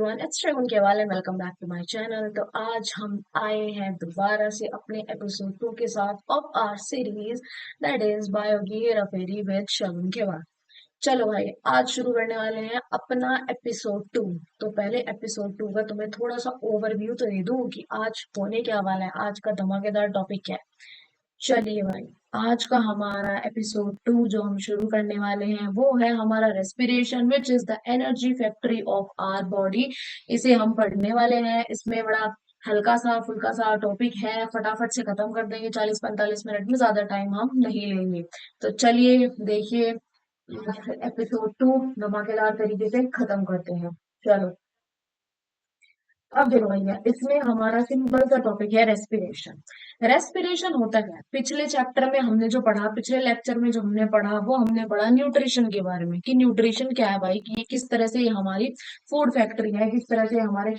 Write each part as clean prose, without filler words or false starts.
It's Shravan Keval and welcome back to my channel. तो आज हम आए हैं दोबारा से अपने एपिसोड 2 के साथ of our series that is बायोगियर अफेरी विद श्रवण केवल। चलो भाई, आज शुरू करने वाले हैं अपना एपिसोड 2। तो पहले एपिसोड 2 का तुम्हें थोड़ा सा ओवरव्यू तो दे दूं कि आज होने क्या वाला है, आज का धमाकेदार टॉपिक क्या है। चलिए भाई, आज का हमारा एपिसोड 2 जो हम शुरू करने वाले हैं वो है हमारा respiration which is the energy factory of our body. इसे हम पढ़ने वाले हैं। इसमें बड़ा हल्का सा फुल्का सा टॉपिक है, फटाफट से खत्म कर देंगे 40-45 मिनट में, ज्यादा टाइम हम नहीं लेंगे। तो चलिए देखिए, एपिसोड 2 धमाकेदार तरीके से खत्म करते हैं। चलो, अब देखो भैया, इसमें हमारा सिंपल सा टॉपिक है रेस्पिरेशन। रेस्पिरेशन होता क्या है? पिछले चैप्टर में हमने जो पढ़ा, पिछले लेक्चर में जो हमने पढ़ा, वो हमने पढ़ा न्यूट्रिशन के बारे में कि न्यूट्रिशन क्या है भाई, कि ये किस तरह से ये हमारी फूड फैक्ट्री है, किस तरह से हमारे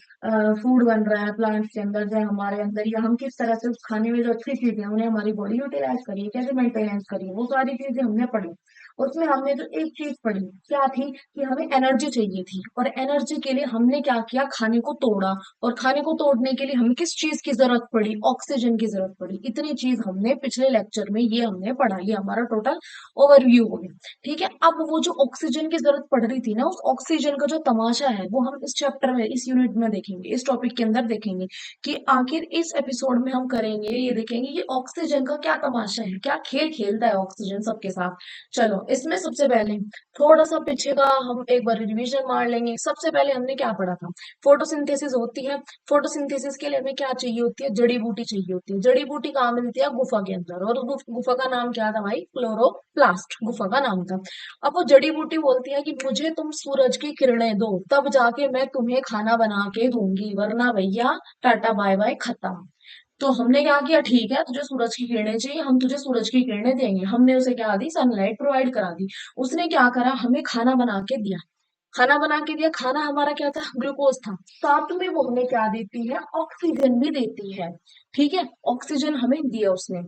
फूड बन रहा है प्लांट्स के अंदर, जो हमारे अंदर, या हम किस तरह से उस खाने में जो अच्छी चीजें हैं उन्हें हमारी बॉडी यूटिलाइज करिए, कैसे मेंटेनेंस करिए, वो सारी चीजें हमने पढ़ी। उसमें हमने जो एक चीज पढ़ी क्या थी, कि हमें एनर्जी चाहिए थी, और एनर्जी के लिए हमने क्या किया, खाने को तोड़ा। और खाने को तोड़ने के लिए हमें किस चीज की जरूरत पड़ी, ऑक्सीजन की जरूरत पड़ी। इतनी चीज हमने पिछले लेक्चर में ये हमने पढ़ा, ये हमारा टोटल ओवरव्यू हो गया। ठीक है, अब वो जो ऑक्सीजन की जरूरत पड़ रही थी ना, उस ऑक्सीजन का जो तमाशा है वो हम इस चैप्टर में, इस यूनिट में देखेंगे, इस टॉपिक के अंदर देखेंगे कि आखिर इस एपिसोड में हम करेंगे, ये देखेंगे ये ऑक्सीजन का क्या तमाशा है, क्या खेल खेलता है ऑक्सीजन सबके साथ। चलो, इसमें सबसे पहले थोड़ा सा पीछे का हम एक बार रिवीजन मार लेंगे। सबसे पहले हमने क्या पढ़ा था, फोटोसिंथेसिस होती है। फोटोसिंथेसिस के लिए हमें क्या चाहिए होती है, जड़ी बूटी चाहिए होती है। जड़ी बूटी कहाँ मिलती है, गुफा के अंदर, और उस गुफा का नाम क्या था भाई, क्लोरोप्लास्ट गुफा का नाम था। अब वो जड़ी बूटी बोलती है कि मुझे तुम सूरज की किरणें दो, तब जाके मैं तुम्हें खाना बना के दूंगी, वरना भैया टाटा बाय बाय खत्म। तो हमने क्या किया, ठीक है तुझे सूरज की किरणें चाहिए, हम तुझे सूरज की किरणें देंगे। हमने उसे क्या दी, सनलाइट प्रोवाइड करा दी। उसने क्या करा, हमें खाना बना के दिया। खाना बना के दिया, खाना हमारा क्या था, ग्लूकोज था। साथ में वो हमें क्या देती है, ऑक्सीजन भी देती है। ठीक है, ऑक्सीजन हमें दिया उसने।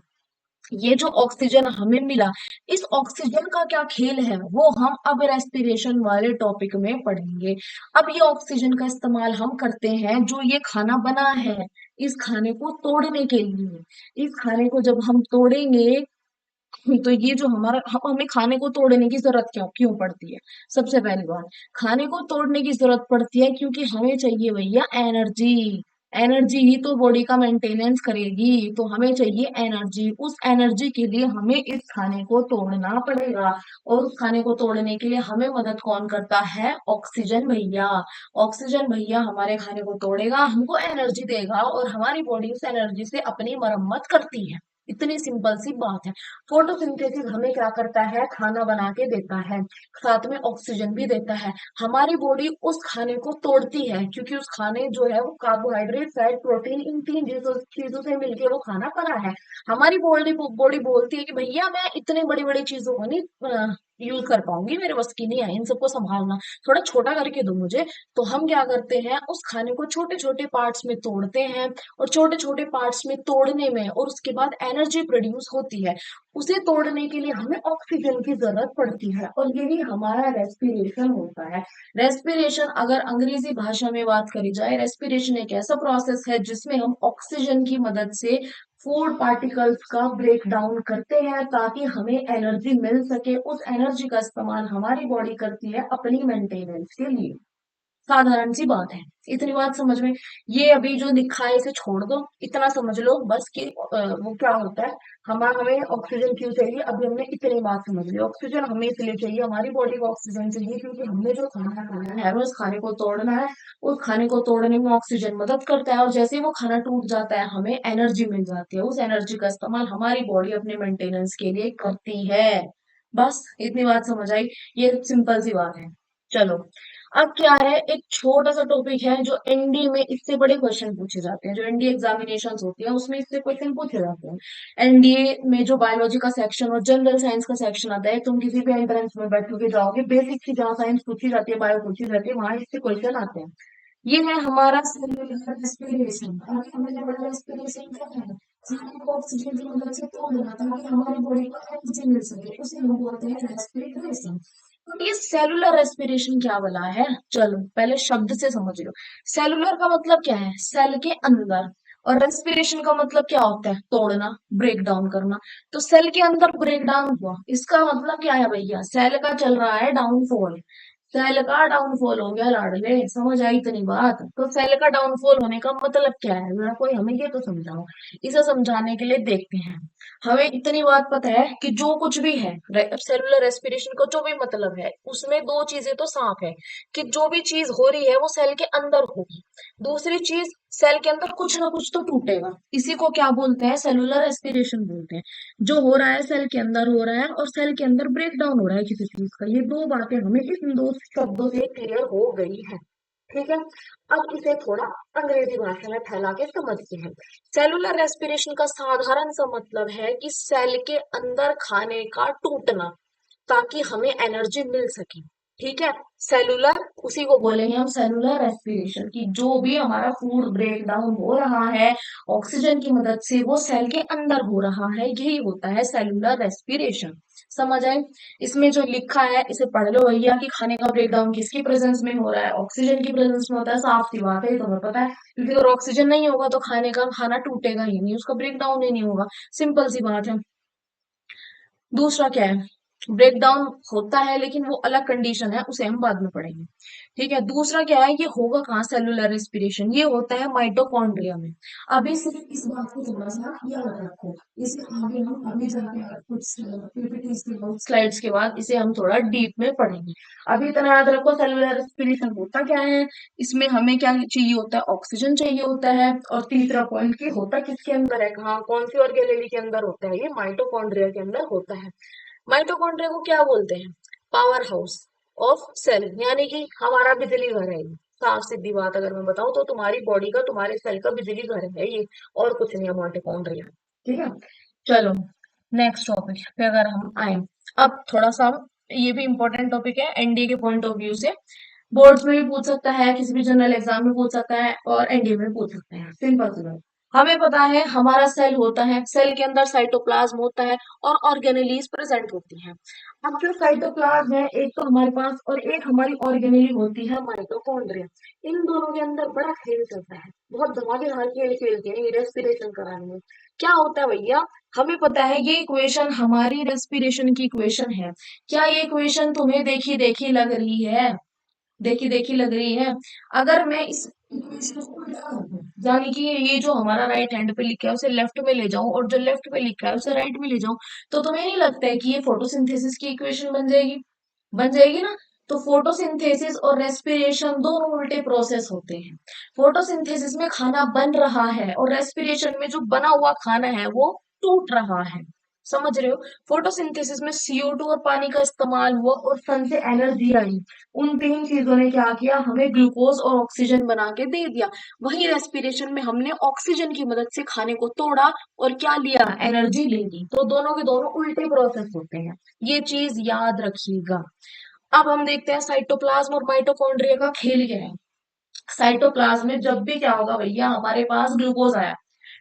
ये जो ऑक्सीजन हमें मिला, इस ऑक्सीजन का क्या खेल है वो हम अब रेस्पिरेशन वाले टॉपिक में पढ़ेंगे। अब ये ऑक्सीजन का इस्तेमाल हम करते हैं, जो ये खाना बना है इस खाने को तोड़ने के लिए। इस खाने को जब हम तोड़ेंगे, तो ये जो हमारा, हम हमें खाने को तोड़ने की जरूरत क्यों क्यों पड़ती है? सबसे पहली बात, खाने को तोड़ने की जरूरत पड़ती है क्योंकि हमें चाहिए भैया एनर्जी। एनर्जी ही तो बॉडी का मेंटेनेंस करेगी, तो हमें चाहिए एनर्जी। उस एनर्जी के लिए हमें इस खाने को तोड़ना पड़ेगा। और उस खाने को तोड़ने के लिए हमें मदद कौन करता है, ऑक्सीजन भैया। ऑक्सीजन भैया हमारे खाने को तोड़ेगा, हमको एनर्जी देगा, और हमारी बॉडी उस एनर्जी से अपनी मरम्मत करती है। इतनी सिंपल सी बात है। फोटोसिंथेसिस हमें क्या करता है, खाना बना के देता है, साथ में ऑक्सीजन भी देता है। हमारी बॉडी उस खाने को तोड़ती है, क्योंकि उस खाने जो है वो कार्बोहाइड्रेट, फैट, प्रोटीन, इन तीन चीजों चीजों से मिलकर वो खाना बना है। हमारी बॉडी बॉडी बोलती है कि भैया मैं इतने बड़ी बड़ी चीजों को नहीं यूज कर पाऊंगी, मेरे बस की नहीं है इन सबको संभालना, थोड़ा छोटा करके दो मुझे। तो हम क्या करते हैं, उस खाने को छोटे छोटे पार्ट्स में तोड़ते हैं, और छोटे छोटे पार्ट्स में तोड़ने में और उसके बाद एनर्जी प्रोड्यूस होती है। उसे तोड़ने के लिए हमें ऑक्सीजन की जरूरत पड़ती है, और यही हमारा रेस्पिरेशन होता है। रेस्पिरेशन अगर अंग्रेजी भाषा में बात करी जाए, रेस्पिरेशन एक ऐसा प्रोसेस है जिसमें हम ऑक्सीजन की मदद से फूड पार्टिकल्स का ब्रेक डाउन करते हैं, ताकि हमें एनर्जी मिल सके। उस एनर्जी का इस्तेमाल हमारी बॉडी करती है अपनी मेंटेनेंस के लिए। साधारण सी बात है, इतनी बात समझ में। ये अभी जो लिखा है इसे छोड़ दो, इतना समझ लो बस कि वो क्या होता है, हमें ऑक्सीजन क्यों चाहिए। अभी हमने इतनी बात समझ ली, ऑक्सीजन हमें इसलिए चाहिए, हमारी बॉडी को ऑक्सीजन चाहिए क्योंकि हमने जो खाना खाना है, हमें उस खाने को तोड़ना है। उस खाने को तोड़ने में ऑक्सीजन मदद करता है, और जैसे ही वो खाना टूट जाता है हमें एनर्जी मिल जाती है। उस एनर्जी का इस्तेमाल हमारी बॉडी अपने मेंटेनेंस के लिए करती है। बस इतनी बात समझ आई, ये सिंपल सी बात है। चलो, अब क्या है, एक छोटा सा टॉपिक है जो एनडीए में इससे बड़े क्वेश्चन पूछे जाते हैं, जो एनडीए एग्जामिनेशन होती है उसमें इससे क्वेश्चन पूछे जाते हैं। एनडीए में जो बायोलॉजी का सेक्शन और जनरल साइंस का सेक्शन आता है, तुम किसी भी एंट्रेंस में बैठोगे जाओगे, बेसिक सी जहाँ साइंस पूछी जाती है, बायो पूछी जाती है, वहां इससे क्वेश्चन आते हैं। ये है हमारा सेलुलर रेस्पिरेशन। अभी हमने जो बड़ा रेस्पिरेशन क्या है, खाने को ऑक्सीजन की मदद से तोड़ना ताकि हमारी बॉडी को एनर्जी मिल सके, उसे हम बोलते हैं रेस्पिरेशन। तो ये सेलुलर रेस्पिरेशन क्या वाला है? चलो पहले शब्द से समझ लो। सेलुलर का मतलब क्या है? सेल के अंदर। और रेस्पिरेशन का मतलब क्या होता है? तोड़ना, ब्रेक डाउन करना। तो सेल के अंदर ब्रेक डाउन हुआ, इसका मतलब क्या है भैया? सेल का चल रहा है डाउनफॉल। सेल का डाउनफॉल हो गया लाडले, समझ आई इतनी बात? तो सेल का डाउनफॉल होने का मतलब क्या है, जरा कोई हमें ये तो समझाओ। इसे समझाने के लिए देखते हैं। हमें इतनी बात पता है कि जो कुछ भी है सेलुलर रेस्पिरेशन का जो भी मतलब है, उसमें दो चीजें तो साफ है कि जो भी चीज हो रही है वो सेल के अंदर होगी। दूसरी चीज, सेल के अंदर कुछ ना कुछ तो टूटेगा। इसी को क्या बोलते हैं? सेलुलर रेस्पिरेशन बोलते हैं। जो हो रहा है सेल के अंदर हो रहा है, और सेल के अंदर ब्रेक डाउन हो रहा है किसी चीज का। ये दो बातें हमें इन दो शब्दों से क्लियर हो गई है। ठीक है। अब इसे थोड़ा अंग्रेजी भाषा में फैला के समझते हैं। सेलुलर रेस्पिरेशन का साधारण सा मतलब है कि सेल के अंदर खाने का टूटना, ताकि हमें एनर्जी मिल सके। ठीक है। सेलुलर, उसी को बोलेंगे हम सेलुलर रेस्पिरेशन, की जो भी हमारा फूड ब्रेक डाउन हो रहा है ऑक्सीजन की मदद से, वो सेल के अंदर हो रहा है, यही होता है सेलुलर रेस्पिरेशन। समझ आए? इसमें जो लिखा है इसे पढ़ लो भैया, कि खाने का ब्रेक डाउन किसकी प्रेजेंस में हो रहा है? ऑक्सीजन की प्रेजेंस में होता है। साफ सी बात है, ये तुम्हें पता है, क्योंकि अगर ऑक्सीजन नहीं होगा तो खाना टूटेगा ही नहीं, उसका ब्रेक डाउन ही नहीं होगा। सिंपल सी बात है। दूसरा क्या है? ब्रेक डाउन होता है लेकिन वो अलग कंडीशन है, उसे हम बाद में पढ़ेंगे। ठीक है। दूसरा क्या है? ये होगा कहाँ सेलुलर रेस्पिरेशन? ये होता है माइटोकॉन्ड्रिया में। अभी सिर्फ इस बात को थोड़ा सा याद रखो। इसे आगे हम अभी जाके कुछ पीपीटी के स्लाइड्स के बाद इसे हम थोड़ा डीप में पढ़ेंगे। अभी इतना याद रखो, सेलुलर रेस्पिरेशन होता क्या है? इसमें हमें क्या चाहिए होता है? ऑक्सीजन चाहिए होता है। और तीसरा पॉइंट, की होता किसके अंदर है, कहाँ, कौन सी ऑर्गेनेली के अंदर होता है? ये माइटोकॉन्ड्रिया के अंदर होता है। माइटोकॉन्ड्रिया को क्या बोलते हैं? पावर हाउस ऑफ सेल, यानी कि हमारा बिजली घर है ये। साफ सीधी बात अगर मैं बताऊं तो तुम्हारी बॉडी का, तुम्हारे सेल का बिजली घर है ये, और कुछ नहीं है माइटोकॉन्ड्रिया। ठीक है। चलो नेक्स्ट टॉपिक पे अगर हम आए, अब थोड़ा सा ये भी इम्पोर्टेंट टॉपिक है एनडीए के पॉइंट ऑफ व्यू से। बोर्ड्स में भी पूछ सकता है, किसी भी जनरल एग्जाम में पूछ सकता है, और एनडीए में पूछ सकता है। सिंपल सी बात। हमें पता है हमारा सेल होता है, सेल के अंदर साइटोप्लाज्म होता है, और ऑर्गेनेलीज प्रेजेंट होती हैं। अब जो साइटोप्लाज्म है एक तो हमारे पास, और एक हमारी ऑर्गेनेली होती है माइटोकॉन्ड्रिया। इन दोनों के अंदर बड़ा खेल चलता है, बहुत धमाकेदार खेल खेलते हैं ये रेस्पिरेशन कराने में। क्या होता है भैया? हमें पता है ये इक्वेशन हमारी रेस्पिरेशन की इक्वेशन है। क्या ये इक्वेशन तुम्हें देखी देखी लग रही है? देखी देखी लग रही है? अगर मैं इस इक्वेशन को उल्टा कर दूं, यानी कि ये जो हमारा राइट हैंड पे लिखा है उसे लेफ्ट में ले जाऊं, और जो लेफ्ट पे लिखा है उसे राइट में ले जाऊं, तो तुम्हें नहीं लगता है कि ये फोटोसिंथेसिस की इक्वेशन बन जाएगी? बन जाएगी ना? तो फोटोसिंथेसिस और रेस्पिरेशन दोनों उल्टे प्रोसेस होते हैं। फोटोसिंथेसिस में खाना बन रहा है, और रेस्पिरेशन में जो बना हुआ खाना है वो टूट रहा है। समझ रहे हो? फोटोसिंथेसिस में CO2 और पानी का इस्तेमाल हुआ, और सन से एनर्जी आई। उन तीन चीजों ने क्या किया? हमें ग्लूकोज और ऑक्सीजन बना के दे दिया। वही रेस्पिरेशन में हमने ऑक्सीजन की मदद से खाने को तोड़ा, और क्या लिया? एनर्जी ले ली। तो दोनों के दोनों उल्टे प्रोसेस होते हैं, ये चीज याद रखिएगा। अब हम देखते हैं साइटोप्लाज्म और माइटोकॉन्ड्रिया का खेल क्या है। साइटोप्लाज्म में जब भी क्या होगा भैया, हमारे पास ग्लूकोज आया,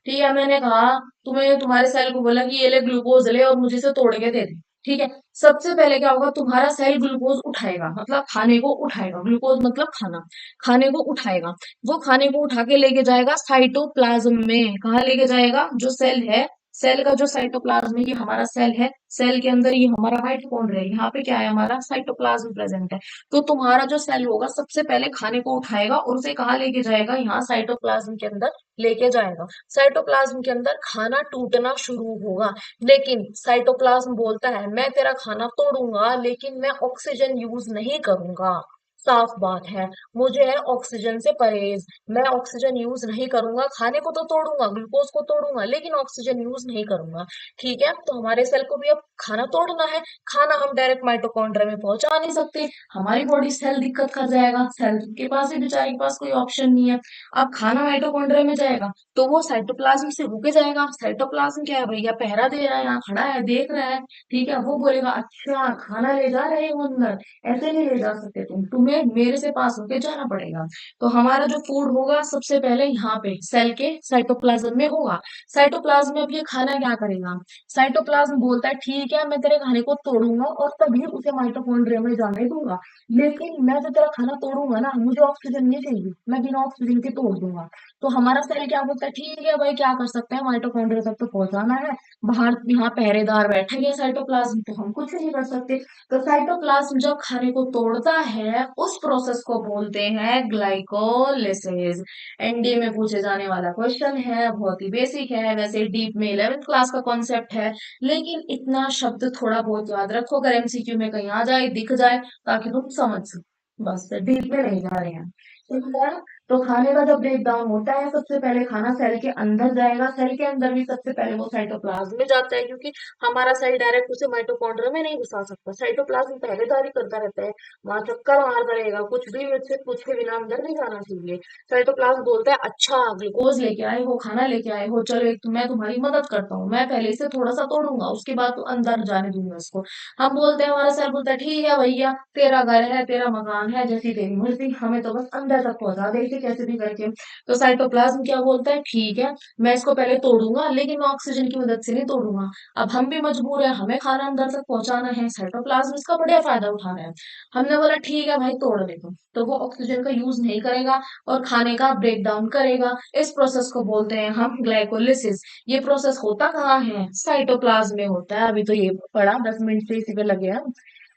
ठीक है, मैंने कहा तुम्हें, तुम्हारे सेल को बोला कि ये ले ग्लूकोज ले और मुझे इसे तोड़ के दे दे। ठीक है। सबसे पहले क्या होगा? तुम्हारा सेल ग्लूकोज उठाएगा, मतलब खाने को उठाएगा। ग्लूकोज मतलब खाना, खाने को उठाएगा। वो खाने को उठा के लेके जाएगा साइटोप्लाज्म में। कहाँ लेके जाएगा? जो सेल है, सेल का जो साइटोप्लाज्म है, ये हमारा सेल है, सेल के अंदर ये हमारा माइटोकॉन्ड्रिया है, यहाँ पे क्या है? हमारा साइटोप्लाज्म प्रेजेंट है। तो तुम्हारा जो सेल होगा सबसे पहले खाने को उठाएगा, और उसे कहाँ लेके जाएगा? यहाँ साइटोप्लाज्म के अंदर लेके जाएगा। साइटोप्लाज्म के अंदर खाना टूटना शुरू होगा, लेकिन साइटोप्लाज्म बोलता है मैं तेरा खाना तोड़ूंगा, लेकिन मैं ऑक्सीजन यूज नहीं करूंगा। साफ बात है, मुझे है ऑक्सीजन से परहेज, मैं ऑक्सीजन यूज नहीं करूंगा। खाने को तो तोड़ूंगा, ग्लूकोज को तोड़ूंगा, लेकिन ऑक्सीजन यूज नहीं करूंगा। ठीक है। तो हमारे सेल को भी अब खाना तोड़ना है। खाना हम डायरेक्ट माइटोकॉन्ड्रिया में पहुंचा नहीं सकते, हमारी बॉडी सेल दिक्कत कर जाएगा, सेल के पास ही, बेचारे के पास कोई ऑप्शन नहीं है। अब खाना माइटोकॉन्ड्रिया में जाएगा तो वो साइटोप्लाज्म से होके जाएगा। साइटोप्लाज्म क्या है भैया? पहरा दे रहा है, यहाँ खड़ा है, देख रहा है। ठीक है। वो बोलेगा अच्छा खाना ले जा रहे हो अंदर, ऐसे नहीं ले जा सकते तुम, तुम्हें हमें मेरे से पास होके जाना पड़ेगा। तो हमारा जो फूड होगा सबसे पहले यहाँ पे सेल के साइटोप्लाज्म में होगा। साइटोप्लाज्म में अब ये खाना क्या करेगा? साइटोप्लाज्म बोलता है ठीक है मैं तेरे खाने को तोड़ूंगा और तभी उसे माइटोकॉन्ड्रिया में जाने दूंगा, लेकिन मैं जो तेरा खाना तोड़ूंगा ना, मुझे ऑक्सीजन नहीं चाहिए, मैं बिना ऑक्सीजन के तोड़ दूंगा। तो हमारा सेल क्या बोलता है ठीक है भाई, क्या कर सकते हैं, माइटोकॉन्ड्रिया तक तो पहुंचाना है, बाहर यहाँ पहरेदार बैठे हैं साइटोप्लाज्म, तो हम कुछ नहीं कर सकते। तो साइटोप्लाज्म जब खाने को तोड़ता है उस प्रोसेस को बोलते हैं ग्लाइकोलिसिस। एनडीए में पूछे जाने वाला क्वेश्चन है, बहुत ही बेसिक है, वैसे डीप में 11th क्लास का कॉन्सेप्ट है, लेकिन इतना शब्द थोड़ा बहुत याद रखो, अगर एमसीक्यू में कहीं आ जाए दिख जाए ताकि तुम समझ सको, बस डीप में नहीं जा रहे हैं। ठीक है? तो खाने का जब ब्रेक डाउन होता है सबसे पहले खाना सेल के अंदर जाएगा, सेल के अंदर भी सबसे पहले वो साइटोप्लाज्म में जाता है, क्योंकि हमारा सेल डायरेक्ट उसे माइटोकॉन्ड्रिया में नहीं घुसा सकता, साइटोप्लाज्म पहरेदारी करता रहता है, वहां चक्कर मारता रहेगा, कुछ भी मुझसे पूछे बिना अंदर नहीं जाना चाहिए। साइटोप्लाज्म बोलता है अच्छा ग्लूकोज लेके आए हो, खाना लेके आए हो, चलो एक तो मैं तुम्हारी मदद करता हूँ, मैं पहले से थोड़ा सा तोड़ूंगा उसके बाद तो अंदर जाने दूंगा इसको। हम बोलते हैं, हमारा सर बोलता है ठीक है भैया, तेरा घर है, तेरा मकान है, जैसी तेरी मर्जी, हमें तो बस अंदर तक पहुंचा देगी कैसे भी करके। तो साइटोप्लाज्म क्या बोलता है ठीक है, मैं इसको पहले तोड़ूंगा लेकिन मैं ऑक्सीजन की मदद से नहीं तोड़ूंगा, अब हम भी मजबूर है, हमें खाना अंदर तक पहुंचाना है, साइटोप्लाज्म इसका बढ़िया फायदा उठा रहा है। हमने बोला ठीक है भाई तोड़ दे तो वो ऑक्सीजन का यूज नहीं करेगा और खाने का ब्रेक डाउन करेगा। इस प्रोसेस को बोलते हैं हम ग्लाइकोलिसिस। ये प्रोसेस होता कहाँ है? साइटोप्लाज्म में होता है, अभी तो ये पढ़ा 10 मिनट से इसी पे लगे हैं।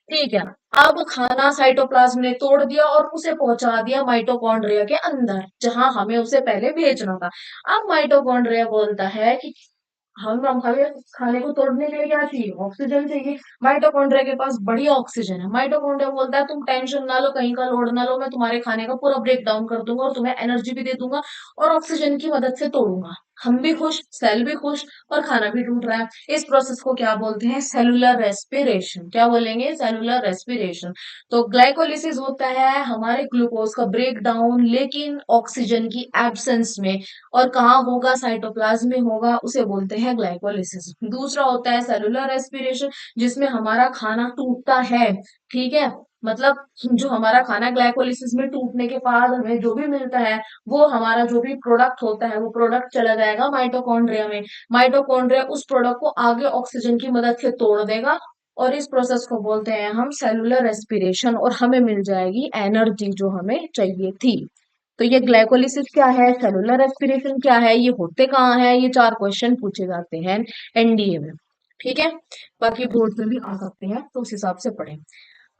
ठीक है, अब खाना साइटोप्लाज्म ने तोड़ दिया और उसे पहुंचा दिया माइटोकॉन्ड्रिया के अंदर, जहां हमें उसे पहले भेजना था। अब माइटोकॉन्ड्रिया बोलता है कि हम हमें खाने को तोड़ने के लिए क्या चाहिए? ऑक्सीजन चाहिए। माइटोकॉन्ड्रिया के पास बढ़िया ऑक्सीजन है, माइटोकॉन्ड्रिया बोलता है तुम टेंशन ना लो, कहीं का लोड ना लो, मैं तुम्हारे खाने का पूरा ब्रेक डाउन कर दूंगा और तुम्हें एनर्जी भी दे दूंगा और ऑक्सीजन की मदद से तोड़ूंगा। हम भी खुश, सेल भी खुश और खाना भी टूट रहा है। इस प्रोसेस को क्या बोलते हैं? Cellular respiration. क्या बोलेंगे? Cellular respiration. तो ग्लाइकोलिसिस होता है हमारे ग्लूकोज का ब्रेक डाउन, लेकिन ऑक्सीजन की एब्सेंस में, और कहाँ होगा? साइटोप्लाज्म में होगा, उसे बोलते हैं ग्लाइकोलिसिस। दूसरा होता है सेलुलर रेस्पिरेशन, जिसमें हमारा खाना टूटता है। ठीक है, मतलब जो हमारा खाना ग्लाइकोलिसिस में टूटने के बाद हमें जो भी मिलता है, वो हमारा जो भी प्रोडक्ट होता है वो प्रोडक्ट चला जाएगा माइटोकॉन्ड्रिया में। माइटोकॉन्ड्रिया उस प्रोडक्ट को आगे ऑक्सीजन की मदद से तोड़ देगा और इस प्रोसेस को बोलते हैं हम सेलुलर रेस्पिरेशन, और हमें मिल जाएगी एनर्जी जो हमें चाहिए थी। तो ये ग्लाइकोलिसिस क्या है, सेलुलर रेस्पिरेशन क्या है, ये होते कहाँ है, ये 4 क्वेश्चन पूछे जाते हैं एनडीए में। ठीक है, बाकी बोर्ड में भी आ सकते हैं तो उस हिसाब से पढ़ें।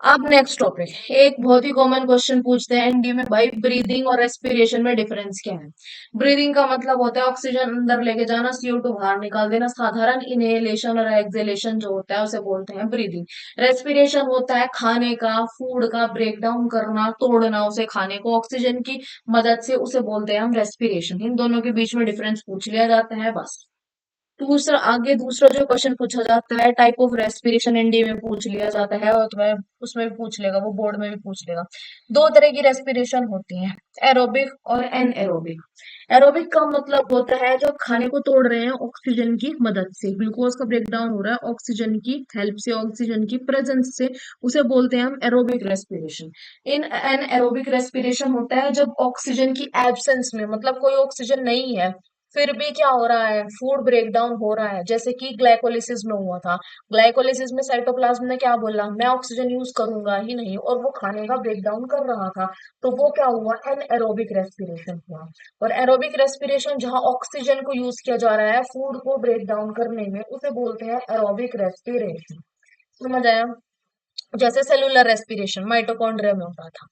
अब नेक्स्ट टॉपिक, एक बहुत ही कॉमन क्वेश्चन पूछते हैं एनडीए में, भाई ब्रीदिंग और रेस्पिरेशन में डिफरेंस क्या है? ब्रीदिंग का मतलब होता है ऑक्सीजन अंदर लेके जाना, CO2 बाहर निकाल देना, साधारण इनहेलेशन और एक्सहेलेशन जो होता है उसे बोलते हैं ब्रीदिंग। रेस्पिरेशन होता है खाने का, फूड का ब्रेक डाउन करना, तोड़ना उसे, खाने को ऑक्सीजन की मदद से, उसे बोलते हैं हम रेस्पिरेशन। इन दोनों के बीच में डिफरेंस पूछ लिया जाता है बस। दूसरा, आगे दूसरा जो क्वेश्चन पूछा जाता है टाइप ऑफ रेस्पिरेशन, एनडीए में पूछ लिया जाता है और तुम्हें उसमें भी पूछ लेगा, वो बोर्ड में भी पूछ लेगा। दो तरह की रेस्पिरेशन होती है, एरोबिक और एनएरोबिक। एरोबिक का मतलब होता है जो खाने को तोड़ रहे हैं ऑक्सीजन की मदद से, ग्लूकोज का ब्रेक डाउन हो रहा है ऑक्सीजन की हेल्प से, ऑक्सीजन की प्रेजेंस से, उसे बोलते हैं हम एरोबिक रेस्पिरेशन। इन एनएरोबिक रेस्पिरेशन होता है जब ऑक्सीजन की एब्सेंस में, मतलब कोई ऑक्सीजन नहीं है फिर भी क्या हो रहा है, फूड ब्रेक डाउन हो रहा है, जैसे कि ग्लाइकोलिसिस में हुआ था। ग्लाइकोलिसिस में साइटोप्लाज्म ने क्या बोला, मैं ऑक्सीजन यूज करूंगा ही नहीं, और वो खाने का ब्रेक डाउन कर रहा था, तो वो क्या हुआ, एनएरोबिक रेस्पिरेशन हुआ। और एरोबिक रेस्पिरेशन जहां ऑक्सीजन को यूज किया जा रहा है फूड को ब्रेक डाउन करने में, उसे बोलते हैं एरोबिक रेस्पिरेशन। समझ आया? जैसे सेलुलर रेस्पिरेशन माइटोकॉन्ड्रिया में होता था।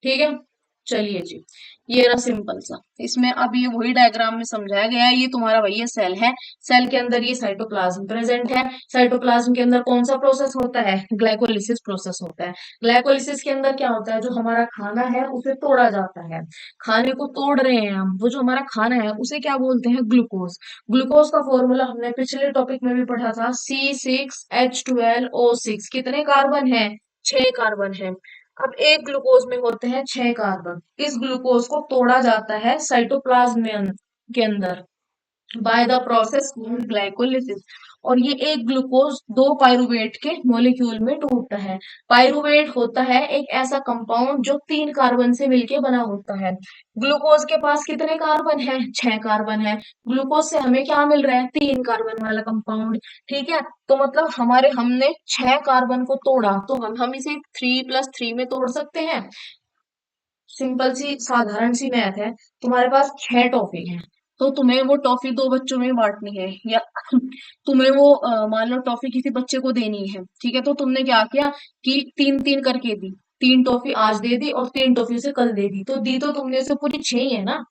ठीक है, चलिए जी, ये रहा सिंपल सा। इसमें अब ये वही डायग्राम में समझाया गया है, ये तुम्हारा वही सेल है, सेल के अंदर ये साइटोप्लाज्म प्रेजेंट है। साइटोप्लाज्म के अंदर कौन सा प्रोसेस होता है? ग्लाइकोलिसिस प्रोसेस होता है। ग्लाइकोलिसिस के अंदर क्या होता है, जो हमारा खाना है उसे तोड़ा जाता है, खाने को तोड़ रहे हैं हम, वो जो हमारा खाना है उसे क्या बोलते हैं? ग्लूकोज। ग्लूकोज का फॉर्मूला हमने पिछले टॉपिक में भी पढ़ा था, C6H12O6। कितने कार्बन है? 6 कार्बन है। अब एक ग्लूकोज में होते हैं 6 कार्बन, इस ग्लूकोज को तोड़ा जाता है साइटोप्लाज्म में के अंदर बाय द प्रोसेस ग्लाइकोलिसिस। और ये एक ग्लूकोज दो पायरुवेट के मॉलिक्यूल में टूटता है। पायरुवेट होता है एक ऐसा कंपाउंड जो 3 कार्बन से मिलके बना होता है। ग्लूकोज के पास कितने कार्बन है? 6 कार्बन है। ग्लूकोज से हमें क्या मिल रहा है? 3 कार्बन वाला कंपाउंड। ठीक है, तो मतलब हमारे हमने 6 कार्बन को तोड़ा, तो हम इसे 3 + 3 में तोड़ सकते हैं। सिंपल सी साधारण सी मैथ है। तुम्हारे पास 6 टॉफी है, तो तुम्हें वो टॉफी दो बच्चों में बांटनी है, या तुम्हें वो मान लो टॉफी किसी बच्चे को देनी है, ठीक है, तो तुमने क्या किया कि 3 3 करके दी। 3 टॉफी आज दे दी और 3 टॉफी उसे कल दे दी, तो दी तो तुमने उसे पूरी 6 ही है ना।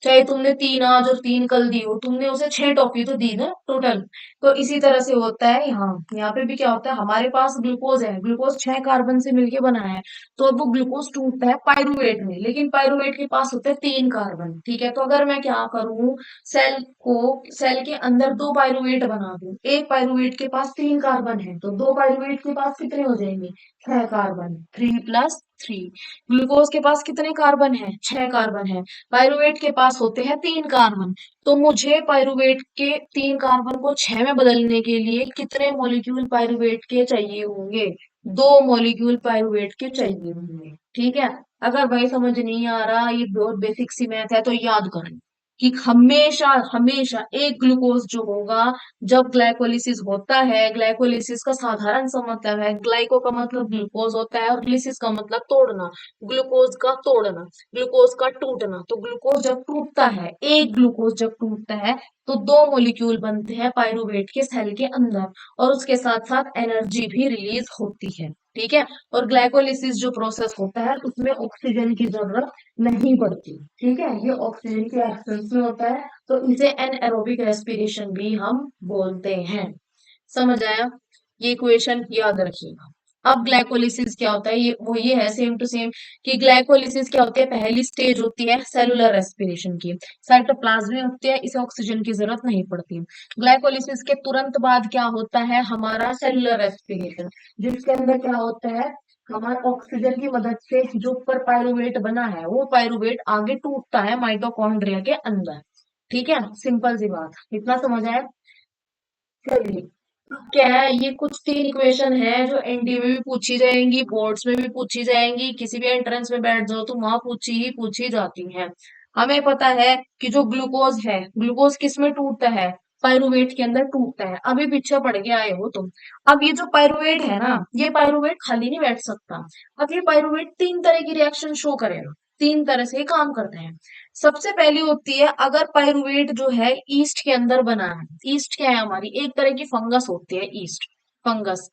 चाहे तुमने 3 आज और 3 कल दी हो, तुमने उसे 6 टॉफी तो दी ना टोटल। तो इसी तरह से होता है यहाँ पे भी क्या होता है, हमारे पास ग्लूकोज है, ग्लूकोज 6 कार्बन से मिलके बना है। तो अब वो ग्लूकोज टूटता है पायरुवेट में, लेकिन पायरुवेट के पास होते हैं 3 कार्बन। ठीक है, तो अगर मैं क्या करूं, सेल को सेल के अंदर दो पायरुवेट बना दूं, एक पायरुवेट के पास 3 कार्बन है, तो दो पायरुवेट के पास कितने हो जाएंगे? 6 कार्बन, 3 + 3। ग्लूकोज के पास कितने कार्बन है? 6 कार्बन है। पायरुवेट के पास होते हैं 3 कार्बन। तो मुझे पायरुवेट के 3 कार्बन को 6 में बदलने के लिए कितने मॉलिक्यूल पायरुवेट के चाहिए होंगे? 2 मॉलिक्यूल पायरुवेट के चाहिए होंगे। ठीक है, अगर भाई समझ नहीं आ रहा, ये बहुत बेसिक सी मैथ है, तो याद करें कि हमेशा हमेशा एक ग्लूकोज जो होगा, जब ग्लाइकोलिसिस होता है, ग्लाइकोलिसिस का साधारण सा मतलब है, ग्लाइको का मतलब ग्लूकोज होता है और लिसिस का मतलब तोड़ना, ग्लूकोज का तोड़ना, ग्लूकोज का टूटना। तो ग्लूकोज जब टूटता है, एक ग्लूकोज जब टूटता है, तो 2 मॉलिक्यूल बनते हैं पायरुवेट के सेल के अंदर, और उसके साथ साथ एनर्जी भी रिलीज होती है। ठीक है, और ग्लाइकोलिसिस जो प्रोसेस होता है उसमें ऑक्सीजन की जरूरत नहीं पड़ती। ठीक है, ये ऑक्सीजन के एब्सेंस में होता है, तो इसे एनएरोबिक रेस्पिरेशन भी हम बोलते हैं। समझ आया? ये इक्वेशन याद रखिएगा। अब ग्लाइकोलिसिस क्या होता है, ये है सेम टू सेम, कि ग्लाइकोलिसिस क्या होती है, पहली स्टेज होती है सेलुलर रेस्पिरेशन की, साइटोप्लाज्म में होती है, इसे ऑक्सीजन की जरूरत नहीं पड़ती। ग्लाइकोलिसिस के तुरंत बाद क्या होता है, हमारा सेलुलर रेस्पिरेशन, जिसके अंदर क्या होता है, हमारा ऑक्सीजन की मदद से जो ऊपर पायरुवेट बना है, वो पायरुवेट आगे टूटता है माइटोकॉन्ड्रिया के अंदर। ठीक है, सिंपल सी बात, इतना समझ आया? चलिए, क्या है, ये कुछ 3 इक्वेशन है जो एनडीए में भी पूछी जाएंगी, बोर्ड्स में भी पूछी जाएंगी, किसी भी एंट्रेंस में बैठ जाओ तो वहां पूछी जाती हैं। हमें पता है कि जो ग्लूकोज है, ग्लूकोज किस में टूटता है? पायरुवेट के अंदर टूटता है। अभी पीछे पड़ के आए हो तुम। अब ये जो पायरुवेट है ना, ये पायरुवेट खाली नहीं बैठ सकता। अब ये पायरुवेट 3 तरह की रिएक्शन शो करेगा, 3 तरह से ये काम करते हैं। सबसे पहली होती है, अगर पाइरुवेट जो है ईस्ट के अंदर बना है, ईस्ट क्या है हमारी, एक तरह की फंगस होती है, ईस्ट फंगस।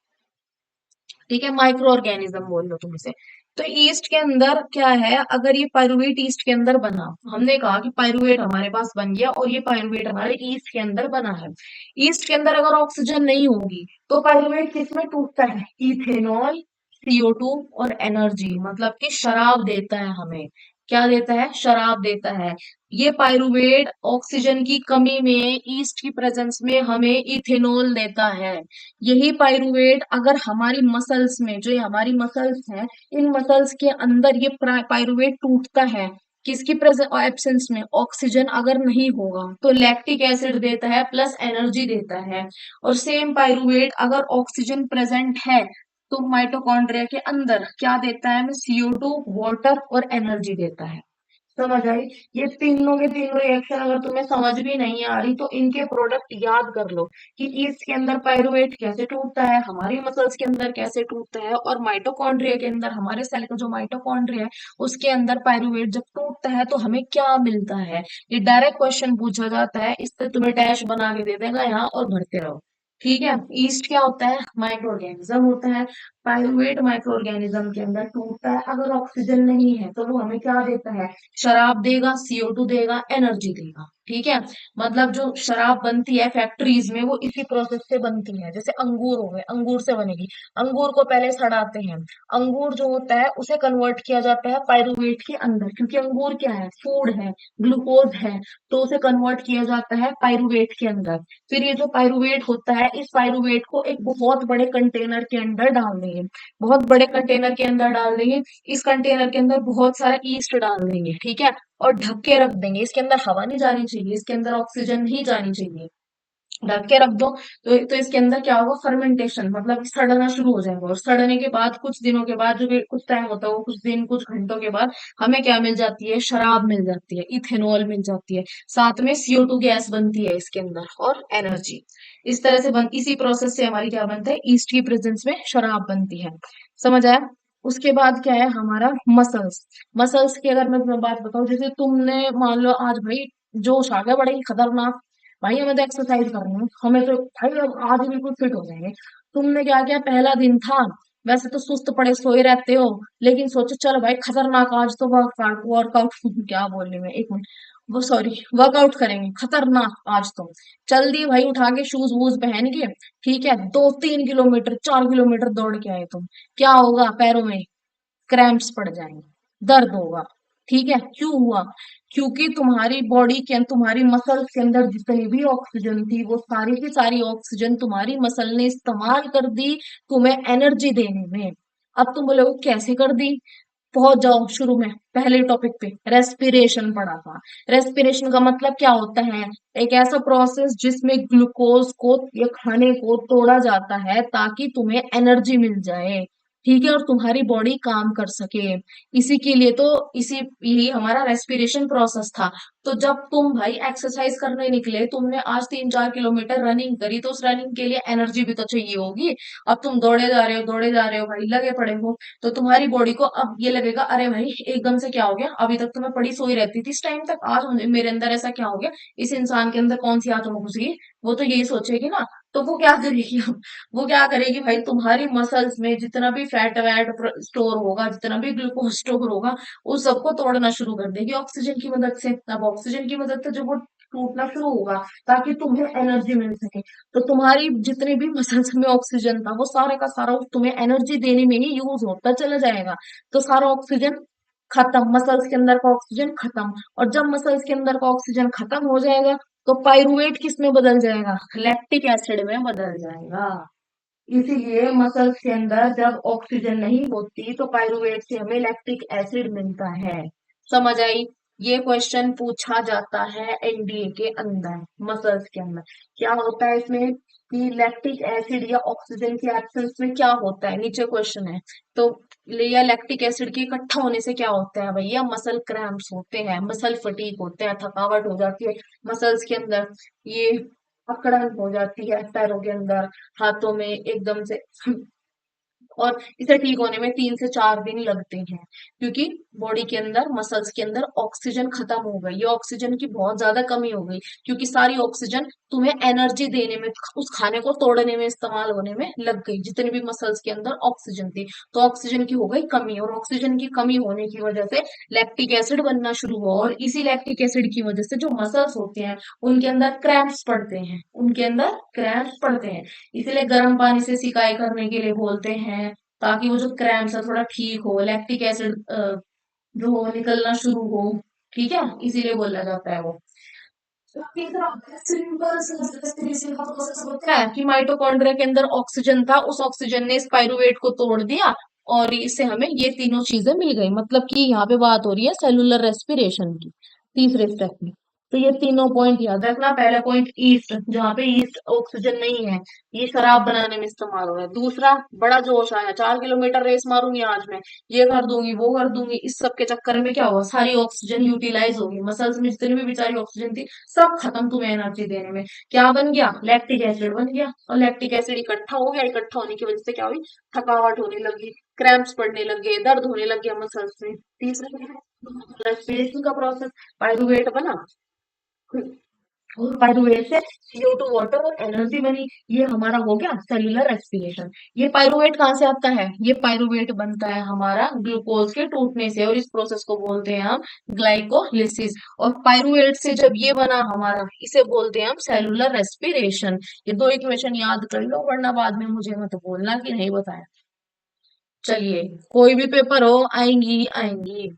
ठीक है, माइक्रो ऑर्गेनिज्म बोल लो तुम इसे। तो ईस्ट के अंदर क्या है, अगर ये पाइरुवेट ईस्ट के अंदर बना, हमने कहा कि पाइरुवेट हमारे पास बन गया और ये पाइरुवेट हमारे ईस्ट के अंदर बना है। ईस्ट के अंदर अगर ऑक्सीजन नहीं होगी, तो पाइरुवेट किसमें टूटता है? इथेनॉल, CO2 और एनर्जी, मतलब कि शराब देता है हमें। क्या देता है? शराब देता है। ये पाइरुवेट ऑक्सीजन की कमी में, ईस्ट की प्रेजेंस में हमें इथेनॉल देता है। यही पाइरुवेट अगर हमारी मसल्स में, जो ये हमारी मसल्स हैं, इन मसल्स के अंदर ये पाइरुवेट टूटता है, किसकी प्रेजेंस एब्सेंस में, ऑक्सीजन अगर नहीं होगा, तो लैक्टिक एसिड देता है प्लस एनर्जी देता है। और सेम पाइरुवेट अगर ऑक्सीजन प्रेजेंट है, तो माइटोकॉन्ड्रिया के अंदर क्या देता है हमें? CO2, वाटर और एनर्जी देता है। समझ आई? ये तीनों के तीनों रिएक्शन अगर तुम्हें समझ भी नहीं आ रही, तो इनके प्रोडक्ट याद कर लो कि इसके अंदर पाइरुवेट कैसे टूटता है, हमारी मसल्स के अंदर कैसे टूटता है, और माइटोकॉन्ड्रिया के अंदर, हमारे सेल का जो माइटोकॉन्ड्रिया है उसके अंदर पाइरुवेट जब टूटता है तो हमें क्या मिलता है। ये डायरेक्ट क्वेश्चन पूछा जाता है, इस पे तुम्हें डैश बना के दे देगा यहाँ, और भरते रहो। ठीक है, ईस्ट क्या होता है? माइक्रो ऑर्गेनिज्म होता है। पाइरुवेट माइक्रो ऑर्गेनिज्म के अंदर टूटता है, अगर ऑक्सीजन नहीं है तो वो हमें क्या देता है? शराब देगा, CO2 देगा, एनर्जी देगा। ठीक है, मतलब जो शराब बनती है फैक्ट्रीज में, वो इसी प्रोसेस से बनती है। जैसे अंगूर हो गए, अंगूर से बनेगी। अंगूर को पहले सड़ाते हैं, अंगूर जो होता है उसे कन्वर्ट किया जाता है पाइरुवेट के अंदर, क्योंकि अंगूर क्या है? फूड है, ग्लूकोज है, तो उसे कन्वर्ट किया जाता है पाइरुवेट के अंदर। फिर ये जो पाइरुवेट होता है, इस पाइरुवेट को एक बहुत बड़े कंटेनर के अंदर डाल देंगे, बहुत बड़े कंटेनर के अंदर डाल देंगे। इस कंटेनर के अंदर बहुत सारा ईस्ट डाल देंगे, ठीक है, और ढक के रख देंगे। इसके अंदर हवा नहीं जानी चाहिए, इसके अंदर ऑक्सीजन नहीं जानी चाहिए। ढक के रख दो। तो इसके अंदर क्या होगा, फर्मेंटेशन मतलब सड़ना शुरू हो जाएगा, और सड़ने के बाद कुछ दिनों के बाद, जो कि कुछ टाइम होता है वो कुछ दिन कुछ घंटों के बाद, हमें क्या मिल जाती है, शराब मिल जाती है, इथेनॉल मिल जाती है, साथ में CO2 गैस बनती है इसके अंदर, और एनर्जी। इस तरह से इसी प्रोसेस से हमारी क्या बनता है, ईस्ट की प्रेजेंस में शराब बनती है। समझ आया। उसके बाद क्या है हमारा, मसल्स। मसल्स की अगर मैं तुम्हें बात बताऊं, जैसे तुमने मान लो आज भाई जोश आ गया बड़ा ही खतरनाक, भाई हमें तो एक्सरसाइज करनी है, हमें तो भाई अब आज ही बिल्कुल फिट हो जाएंगे। तुमने क्या किया, पहला दिन था, वैसे तो सुस्त पड़े सोए रहते हो, लेकिन सोचो चलो भाई खतरनाक आज तो वर्कआउट वर्कआउट क्या बोल रही मैं, एक मिनट, वो सॉरी, वर्कआउट करेंगे खतरनाक आज तो। चल दिए भाई, उठा के शूज वूज पहन के, ठीक है, 2-3 किलोमीटर 4 किलोमीटर दौड़ के आए तुम, क्या होगा पैरों में, क्रैम्प्स पड़ जाएंगे, दर्द होगा। ठीक है, क्यों हुआ, क्योंकि तुम्हारी बॉडी के तुम्हारी मसल्स के अंदर जितनी भी ऑक्सीजन थी, वो सारी की सारी ऑक्सीजन तुम्हारी मसल ने इस्तेमाल कर दी तुम्हें एनर्जी देने में। अब तुम बोलोगे कैसे कर दी, पहुंच जाओ शुरू में पहले टॉपिक पे, रेस्पिरेशन पढ़ा था। रेस्पिरेशन का मतलब क्या होता है, एक ऐसा प्रोसेस जिसमें ग्लूकोज को या खाने को तोड़ा जाता है ताकि तुम्हें एनर्जी मिल जाए, ठीक है, और तुम्हारी बॉडी काम कर सके। इसी के लिए तो इसी यही हमारा रेस्पिरेशन प्रोसेस था। तो जब तुम भाई एक्सरसाइज करने निकले, तुमने आज 3-4 किलोमीटर रनिंग करी, तो उस रनिंग के लिए एनर्जी भी तो चाहिए होगी। अब तुम दौड़े जा रहे हो, दौड़े जा रहे हो भाई, लगे पड़े हो, तो तुम्हारी बॉडी को अब ये लगेगा, अरे भाई एकदम से क्या हो गया, अभी तक तो मैं पड़ी सोई रहती थी इस टाइम तक, आज मेरे अंदर ऐसा क्या हो गया, इस इंसान के अंदर कौन सी आत्मा घुस गई। वो तो यही सोचेगी ना। तो वो क्या करेगी अब, वो क्या करेगी भाई, तुम्हारी मसल्स में जितना भी फैट वैट स्टोर होगा, जितना भी ग्लूकोज स्टोर होगा, उस सबको तोड़ना शुरू कर देगी ऑक्सीजन की मदद से। अब ऑक्सीजन की मदद से जब वो टूटना शुरू होगा, ताकि तुम्हें एनर्जी मिल सके, तो तुम्हारी जितने भी मसल्स में ऑक्सीजन था, वो सारे का सारा तुम्हें एनर्जी देने में ही यूज होता चला जाएगा। तो सारा ऑक्सीजन खत्म, मसल्स के अंदर का ऑक्सीजन खत्म। और जब मसल्स के अंदर का ऑक्सीजन खत्म हो जाएगा, तो पाइरुवेट किस में बदल जाएगा, लैक्टिक एसिड में बदल जाएगा। इसीलिए मसल्स के अंदर जब ऑक्सीजन नहीं होती, तो पाइरुवेट से हमें लैक्टिक एसिड मिलता है। समझ आई। ये क्वेश्चन पूछा जाता है एनडीए के अंदर, मसल्स के अंदर क्या होता है इसमें, कि लैक्टिक एसिड या ऑक्सीजन की एब्सेंस में क्या होता है, नीचे क्वेश्चन है। तो या लैक्टिक एसिड के इकट्ठा होने से क्या होता है भैया, मसल क्रैम्प्स होते हैं, मसल फटीग होते हैं, थकावट हो जाती है मसल्स के अंदर, ये अकड़न हो जाती है पैरों के अंदर, हाथों में एकदम से। और इसे ठीक होने में 3 से 4 दिन लगते हैं, क्योंकि बॉडी के अंदर मसल्स के अंदर ऑक्सीजन खत्म हो गई, ये ऑक्सीजन की बहुत ज्यादा कमी हो गई, क्योंकि सारी ऑक्सीजन तुम्हें एनर्जी देने में, उस खाने को तोड़ने में इस्तेमाल होने में लग गई, जितने भी मसल्स के अंदर ऑक्सीजन थी। तो ऑक्सीजन की हो गई कमी, और ऑक्सीजन की कमी होने की वजह से लैक्टिक एसिड बनना शुरू हुआ, और इसी लैक्टिक एसिड की वजह से जो मसल्स होते हैं, उनके अंदर क्रैम्प्स पड़ते हैं, उनके अंदर क्रैम्प्स पड़ते हैं। इसलिए गर्म पानी से सिकाई करने के लिए बोलते हैं, ताकि वो जो क्रैम्प्स है थोड़ा ठीक हो, लैक्टिक एसिड जो हो निकलना शुरू हो। ठीक है, इसीलिए बोला जाता है वो। तो तीसरा सिंपल रेस्पिरेशन का प्रोसेस होता है कि माइटोकॉन्ड्रिया के अंदर ऑक्सीजन था, उस ऑक्सीजन ने स्पाइरुवेट को तोड़ दिया, और इससे हमें ये तीनों चीजें मिल गई। मतलब कि यहाँ पे बात हो रही है सेलुलर रेस्पिरेशन की, तीसरे स्टेप में। तो ये तीनों पॉइंट याद रखना। पहला पॉइंट ईस्ट, जहाँ पे ईस्ट ऑक्सीजन नहीं है, ये शराब बनाने में इस्तेमाल हो रहा है। दूसरा, बड़ा जोश आया, 4 किलोमीटर रेस मारूंगी आज मैं, ये कर दूंगी वो कर दूंगी, इस सब के चक्कर में क्या हुआ, सारी ऑक्सीजन यूटिलाइज होगी, मसल्स में जितनी भी बेचारी ऑक्सीजन थी सब खत्म तुम्हें एनर्जी देने में। क्या बन गया, लैक्टिक एसिड बन गया, और लैक्टिक एसिड इकट्ठा हो गया, इकट्ठा होने की वजह से क्या हुई, थकावट होने लगी, क्रैम्प्स पड़ने लगे, दर्द होने लग गया मसल्स में। तीसरा क्या है, रेस्पिरेशन का प्रोसेस, पायरुवेट बना, और पायरुवेट से CO2 वाटर और एनर्जी बनी, ये हमारा हो गया सेलुलर रेस्पिरेशन। ये पायरुवेट कहाँ से आता है, ये पायरुवेट बनता है हमारा ग्लूकोज के टूटने से, और इस प्रोसेस को बोलते हैं हम ग्लाइकोलिसिस। और पायरुवेट से जब ये बना हमारा, इसे बोलते हैं हम सेलुलर रेस्पिरेशन। ये दो इक्वेशन याद कर लो, वरना बाद में मुझे मत बोलना कि नहीं बताया। चलिए, कोई भी पेपर हो, आएंगी आएंगी।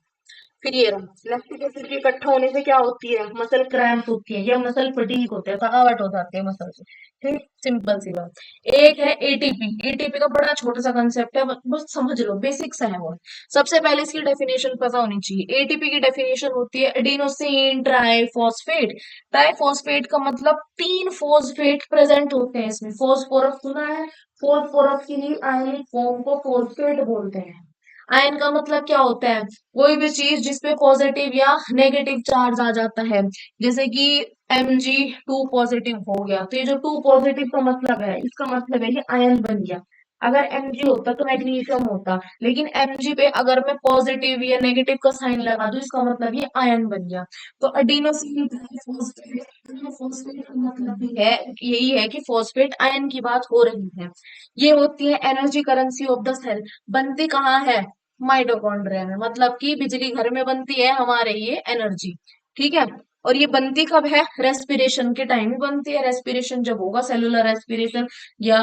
फिर ये रहा लैक्टिक एसिड के इकट्ठा होने से क्या होती है, मसल क्रैम्प होती है या मसल फटीग होते हैं, थकावट हो जाती है मसल से। ठीक, सिंपल सी बात। एक है एटीपी। एटीपी का बड़ा छोटा सा कंसेप्ट है, बस समझ लो, बेसिक सा है वो। सबसे पहले इसकी डेफिनेशन पता होनी चाहिए। एटीपी की डेफिनेशन होती है एडिनोसिन ट्राइफॉस्फेट। ट्राइफॉस्फेट का मतलब तीन फॉस्फेट प्रेजेंट होते हैं इसमें। फॉस्फोरस सुना है, फॉस्फोरस की ही आयनिक फॉर्म को फॉस्फेट बोलते हैं। आयन का मतलब क्या होता है, कोई भी चीज जिसपे पॉजिटिव या नेगेटिव चार्ज आ जाता है। जैसे कि Mg2 पॉजिटिव हो गया, तो ये जो टू पॉजिटिव का मतलब है, इसका मतलब है ये आयन बन गया। अगर Mg होता तो मैग्नीशियम होता, लेकिन Mg पे अगर मैं पॉजिटिव या नेगेटिव का साइन लगा दूं, इसका मतलब ये आयन बन गया। तो अडीनोसिन ट्राइफॉस्फेट, फॉस्फेट का मतलब भी है, यही है कि फॉस्फेट आयन की बात हो रही है। ये होती है energy currency of the cell. बनती कहाँ है, माइटोकॉन्ड्रिया में, मतलब कि बिजली घर में बनती है हमारे ये एनर्जी। ठीक है, और ये बनती कब है, रेस्पिरेशन के टाइम ही बनती है। रेस्पिरेशन जब होगा, सेलुलर रेस्पिरेशन या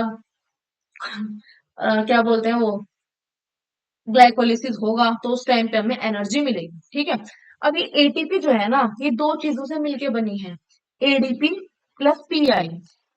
क्या बोलते हैं वो, ग्लाइकोलिसिस होगा, तो उस टाइम पे हमें एनर्जी मिलेगी। ठीक है, अभी एटीपी जो है ना, ये दो चीजों से मिलके बनी है, एडीपी प्लस पीआई।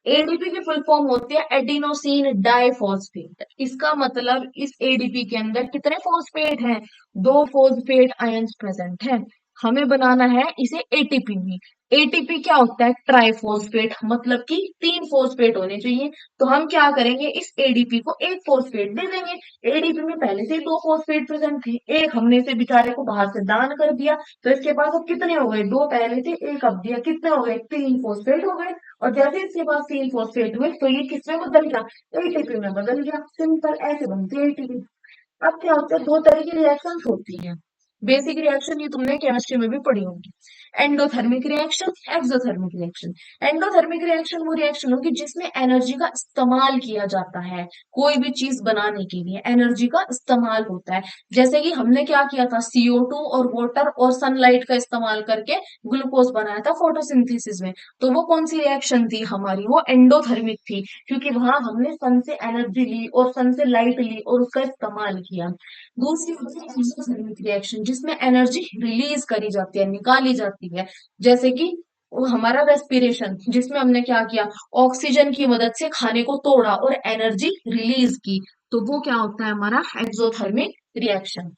एडीपी की फुल फॉर्म होती है एडिनोसिन डाइफॉस्फेट। इसका मतलब इस एडीपी के अंदर कितने फॉस्फेट हैं, दो फॉस्फेट आयंस प्रेजेंट हैं। हमें बनाना है इसे एटीपी में। एटीपी क्या होता है, ट्राइफॉस्फेट, मतलब कि तीन फॉस्फेट होने चाहिए। तो हम क्या करेंगे, इस एडीपी को एक फॉस्फेट दे देंगे। एडीपी में पहले से ही दो फॉस्फेट प्रेजेंट थे, एक हमने इसे बेचारे को बाहर से दान कर दिया, तो इसके पास अब कितने हो गए, दो पहले थे एक अब दिया, कितने हो गए, तीन फॉस्फेट हो गए। और जैसे इसके पास तीन फॉस्फेट हुए, तो ये किसमें बदल गया, एटीपी में बदल गया। सिंपल, ऐसे बनती है एटीपी। अब क्या होता है, दो तरह की रिएक्शन होती है। बेसिक रिएक्शन ये तुमने केमिस्ट्री में भी पढ़ी होगी। Endothermic reaction, exothermic reaction. Endothermic reaction वो रिएक्शन होगी जिसमें एनर्जी का इस्तेमाल किया जाता है। कोई भी चीज बनाने के लिए एनर्जी का इस्तेमाल होता है। जैसे कि हमने क्या किया था, CO2 और वाटर और सनलाइट का इस्तेमाल करके ग्लूकोज बनाया था फोटोसिंथेसिस में। तो वो कौन सी रिएक्शन थी हमारी, वो एंडोथर्मिक थी, क्योंकि वहां हमने सन से एनर्जी ली और सन से लाइट ली और उसका इस्तेमाल किया। दूसरी होती है एक्सोथर्मिक रिएक्शन, जिसमें एनर्जी रिलीज करी जाती है, निकाली जाती है। जैसे कि वो हमारा रेस्पिरेशन, जिसमें हमने क्या किया, ऑक्सीजन की मदद से खाने को तोड़ा और एनर्जी रिलीज की। तो वो क्या होता है, हमारा एक्सोथर्मिक रिएक्शन।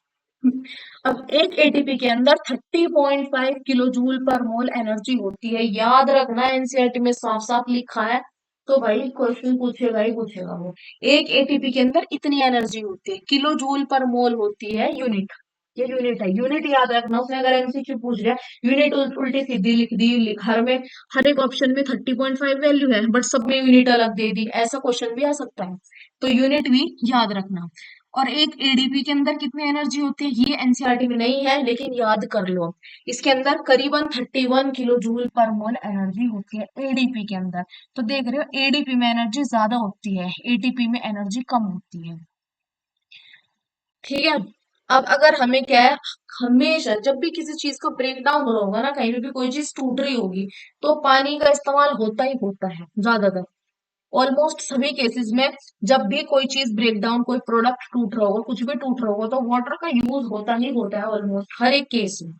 अब एक एटीपी के अंदर 30.5 किलो जूल पर मोल एनर्जी होती है। याद रखना, एनसीईआरटी में साफ साफ लिखा है, तो भाई क्वेश्चन पूछेगा ही पूछेगा वो। एक एटीपी के अंदर इतनी एनर्जी होती है, किलो जूल पर मोल होती है, यूनिट। ये यूनिट है, यूनिट याद रखना। उसने अगर एमसीक्यू पूछ लिया, यूनिट उल्टी सीधी लिख दी, हर में हर एक ऑप्शन में 30.5 वैल्यू है, बट सब में यूनिट अलग दे दी, ऐसा क्वेश्चन भी आ सकता है। तो यूनिट भी याद रखना। और एक एडीपी के अंदर कितनी एनर्जी होती है, ये एनसीईआरटी में नहीं है, लेकिन याद कर लो। इसके अंदर करीबन 31 किलो जूल पर मोल एनर्जी होती है एडीपी के अंदर। तो देख रहे हो, एडीपी में एनर्जी ज्यादा होती है, एटीपी में एनर्जी कम होती है। ठीक है, अब अगर हमें क्या है, हमेशा जब भी किसी चीज का ब्रेक डाउन हो रहा होगा ना, कहीं पे भी कोई चीज टूट रही होगी, तो पानी का इस्तेमाल होता ही होता है ज्यादातर। ऑलमोस्ट सभी केसेस में जब भी कोई चीज ब्रेक डाउन, कोई प्रोडक्ट टूट रहा होगा, कुछ भी टूट रहा होगा, तो वाटर का यूज होता ही होता है ऑलमोस्ट हर एक केस में।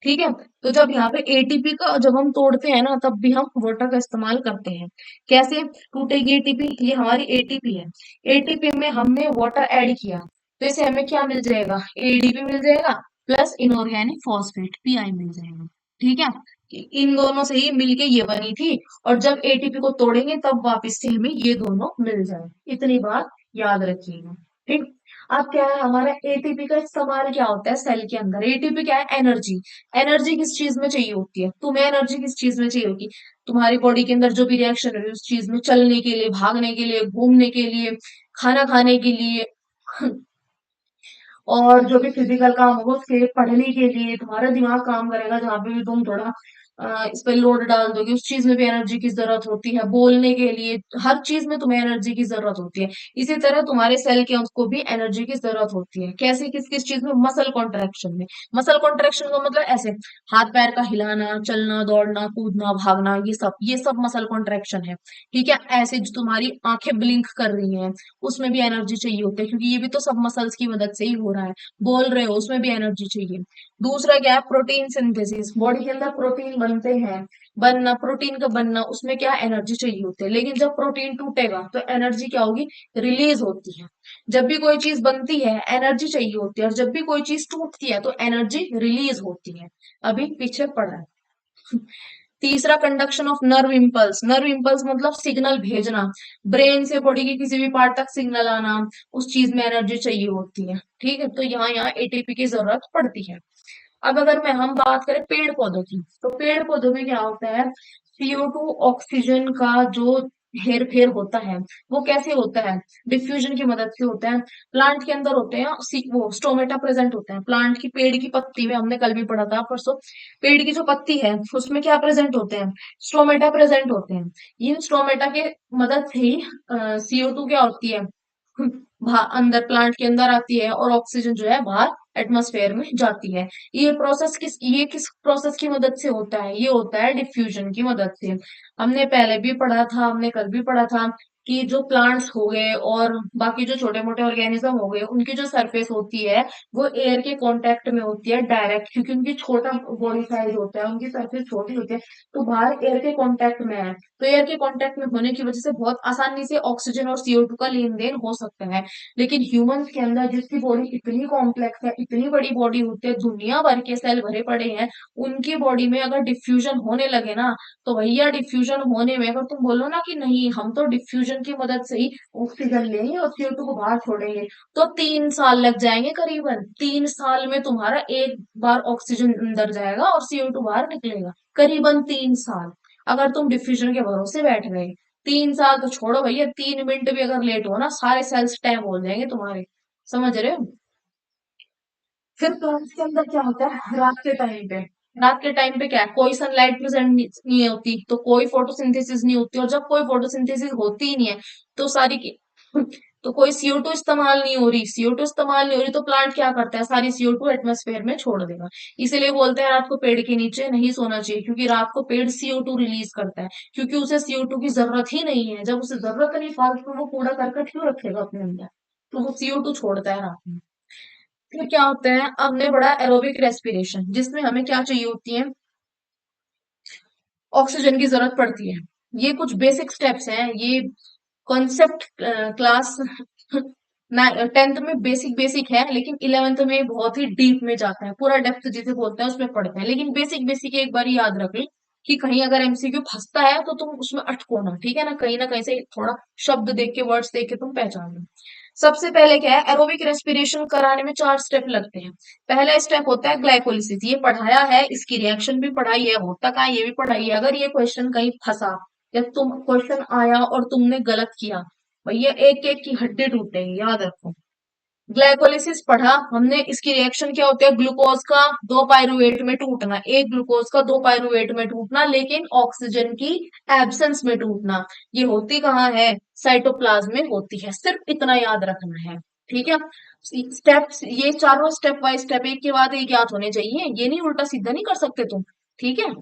ठीक है, तो जब यहाँ पे एटीपी का जब हम तोड़ते हैं ना, तब भी हम वाटर का इस्तेमाल करते हैं। कैसे टूटेगी एटीपी, ये हमारी एटीपी है, एटीपी में हमने वाटर ऐड किया, तो इसे हमें क्या मिल जाएगा, एडीपी मिल जाएगा, प्लस इनऑर्गेनिक फॉस्फेट पीआई मिल जाएगा। ठीक है, इन दोनों से ही मिलके ये बनी थी, और जब एटीपी को तोड़ेंगे तब वापस से हमें ये दोनों मिल जाए। इतनी बात याद रखिएगा। ठीक, अब क्या है, हमारा एटीपी का इस्तेमाल क्या होता है सेल के अंदर। एटीपी क्या है, एनर्जी। एनर्जी किस चीज में चाहिए होती है, तुम्हें एनर्जी किस चीज में चाहिए होगी, तुम्हारी बॉडी के अंदर जो भी रिएक्शन है उस चीज में, चलने के लिए, भागने के लिए, घूमने के लिए, खाना खाने के लिए, और जो भी फिजिकल काम होगा उसके लिए, पढ़ने के लिए, तुम्हारा दिमाग काम करेगा, जहाँ पे भी तुम थोड़ा इस पे लोड डाल दोगे, उस चीज में भी एनर्जी की जरूरत होती है। बोलने के लिए, हर चीज में तुम्हें एनर्जी की जरूरत होती है। इसी तरह तुम्हारे सेल के उसको भी एनर्जी की जरूरत होती है। कैसे, किस किस चीज में, मसल कॉन्ट्रेक्शन में। मसल कॉन्ट्रेक्शन का मतलब ऐसे हाथ पैर का हिलाना, चलना, दौड़ना, कूदना, भागना, ये सब मसल कॉन्ट्रेक्शन है। ठीक है, ऐसे जो तुम्हारी आंखें ब्लिंक कर रही हैं, उसमें भी एनर्जी चाहिए होती है, क्योंकि ये भी तो सब मसल्स की मदद से ही हो रहा है, बोल रहे हो, उसमें भी एनर्जी चाहिए। दूसरा क्या है, प्रोटीन सिंथेसिस, बॉडी के अंदर प्रोटीन बनते हैं, बनना, प्रोटीन का बनना, उसमें क्या एनर्जी चाहिए होती है, लेकिन जब प्रोटीन टूटेगा तो एनर्जी क्या होगी, रिलीज होती है। जब भी कोई चीज बनती है एनर्जी चाहिए होती है, और जब भी कोई चीज टूटती है तो एनर्जी रिलीज होती है। अभी पीछे पड़ा है। तीसरा, conduction of nerve impulse, nerve impulse मतलब सिग्नल भेजना, ब्रेन से बॉडी के किसी भी पार्ट तक सिग्नल आना, उस चीज में एनर्जी चाहिए होती है। ठीक है, तो यहाँ यहाँ एटीपी की जरूरत पड़ती है। अब अगर मैं हम बात करें पेड़ पौधों की, तो पेड़ पौधों में क्या होता है, CO2 ऑक्सीजन का जो हेर फेर होता है, वो कैसे होता है, डिफ्यूजन की मदद से होता है। प्लांट के अंदर होते हैं वो स्टोमेटा प्रेजेंट होते हैं, प्लांट की पेड़ की पत्ती में, हमने कल भी पढ़ा था परसों, पेड़ की जो पत्ती है उसमें क्या प्रेजेंट होते हैं, स्टोमेटा प्रेजेंट होते हैं। ये स्टोमेटा के मदद से ही CO2 क्या होती है, अंदर प्लांट के अंदर आती है, और ऑक्सीजन जो है बाहर एटमॉस्फेयर में जाती है। ये किस प्रोसेस की मदद से होता है, ये होता है डिफ्यूजन की मदद से। हमने पहले भी पढ़ा था, हमने कल भी पढ़ा था कि जो प्लांट्स हो गए और बाकी जो छोटे मोटे ऑर्गेनिज्म हो गए, उनकी जो सरफेस होती है वो एयर के कांटेक्ट में होती है डायरेक्ट, क्योंकि उनकी छोटा बॉडी साइज होता है, उनकी सरफेस छोटी होती है, तो बाहर एयर के कांटेक्ट में है। तो एयर के कांटेक्ट में होने की वजह से बहुत आसानी से ऑक्सीजन और CO2 का लेन देन हो सकता है। लेकिन ह्यूमंस के अंदर, जिसकी बॉडी इतनी कॉम्प्लेक्स है, इतनी बड़ी बॉडी होती है, दुनिया भर के सेल भरे पड़े हैं, उनकी बॉडी में अगर डिफ्यूजन होने लगे ना, तो भैया डिफ्यूजन होने में, अगर तुम बोलो ना कि नहीं हम तो डिफ्यूजन की मदद से ही ऑक्सीजन लेंगे और CO2 को बाहर छोड़ेंगे, तो 3 साल लग जाएंगे, करीबन 3 साल में तुम्हारा एक बार ऑक्सीजन अंदर जाएगा और CO2 बाहर निकलेगा, करीबन 3 साल। अगर तुम डिफ्यूजन के भरोसे बैठ गए, 3 साल तो छोड़ो भैया, 3 मिनट भी अगर लेट हो ना, सारे सेल्स टैप हो जाएंगे तुम्हारे। समझ रहे हो। फिर प्लांट्स के अंदर क्या होता है, रात के टाइम पे क्या है, कोई सनलाइट प्रेजेंट नहीं होती, तो कोई फोटोसिंथेसिस नहीं होती, और जब कोई फोटोसिंथेसिस होती ही नहीं है, तो सारी की तो कोई CO2 इस्तेमाल नहीं हो रही, CO2 इस्तेमाल नहीं हो रही, तो प्लांट क्या करता है, सारी CO2 एटमॉस्फेयर में छोड़ देगा। इसीलिए बोलते हैं रात को पेड़ के नीचे नहीं सोना चाहिए, क्योंकि रात को पेड़ CO2 रिलीज करता है, क्योंकि उसे CO2 की जरूरत ही नहीं है। जब उसे जरूरत नहीं, फालतू में वो कूड़ा करकट क्यों रखेगा अपने अंदर, तो वो CO2 छोड़ता है रात में। फिर क्या होता है, अब हमने पढ़ा एरोबिक रेस्पिरेशन, जिसमें हमें क्या चाहिए होती है, ऑक्सीजन की जरूरत पड़ती है। ये कुछ बेसिक स्टेप्स हैं, ये कॉन्सेप्ट क्लास 10th में बेसिक बेसिक है, लेकिन 11th में बहुत ही डीप में जाता है, पूरा डेप्थ जिसे बोलते हैं उसमें पढ़ते हैं। लेकिन बेसिक बेसिक एक बार याद रख ले, कि कहीं अगर MCQ फंसता है तो तुम उसमें अटको ना कहीं से थोड़ा शब्द देख के, वर्ड्स देख के तुम पहचान लो। सबसे पहले क्या है, एरोबिक रेस्पिरेशन कराने में 4 स्टेप लगते हैं। पहला स्टेप होता है ग्लाइकोलिसिस, ये पढ़ाया है, इसकी रिएक्शन भी पढ़ाई है, होता का ये भी पढ़ाई है। अगर ये क्वेश्चन कहीं फंसा, या तुम क्वेश्चन आया और तुमने गलत किया, भैया एक एक की हड्डी टूटेगी, याद रखो। ग्लाइकोलिसिस पढ़ा हमने, इसकी रिएक्शन क्या होती है, ग्लूकोज का 2 पाइरुवेट में टूटना, एक ग्लूकोज का 2 पाइरुवेट में टूटना, लेकिन ऑक्सीजन की एब्सेंस में टूटना। ये होती कहाँ है, साइटोप्लाज्म में होती है, सिर्फ इतना याद रखना है। ठीक है, स्टेप्स, ये चारों स्टेप बाय स्टेप, एक के बाद एक याद होने चाहिए, ये नहीं उल्टा सीधा नहीं कर सकते तुम। ठीक है,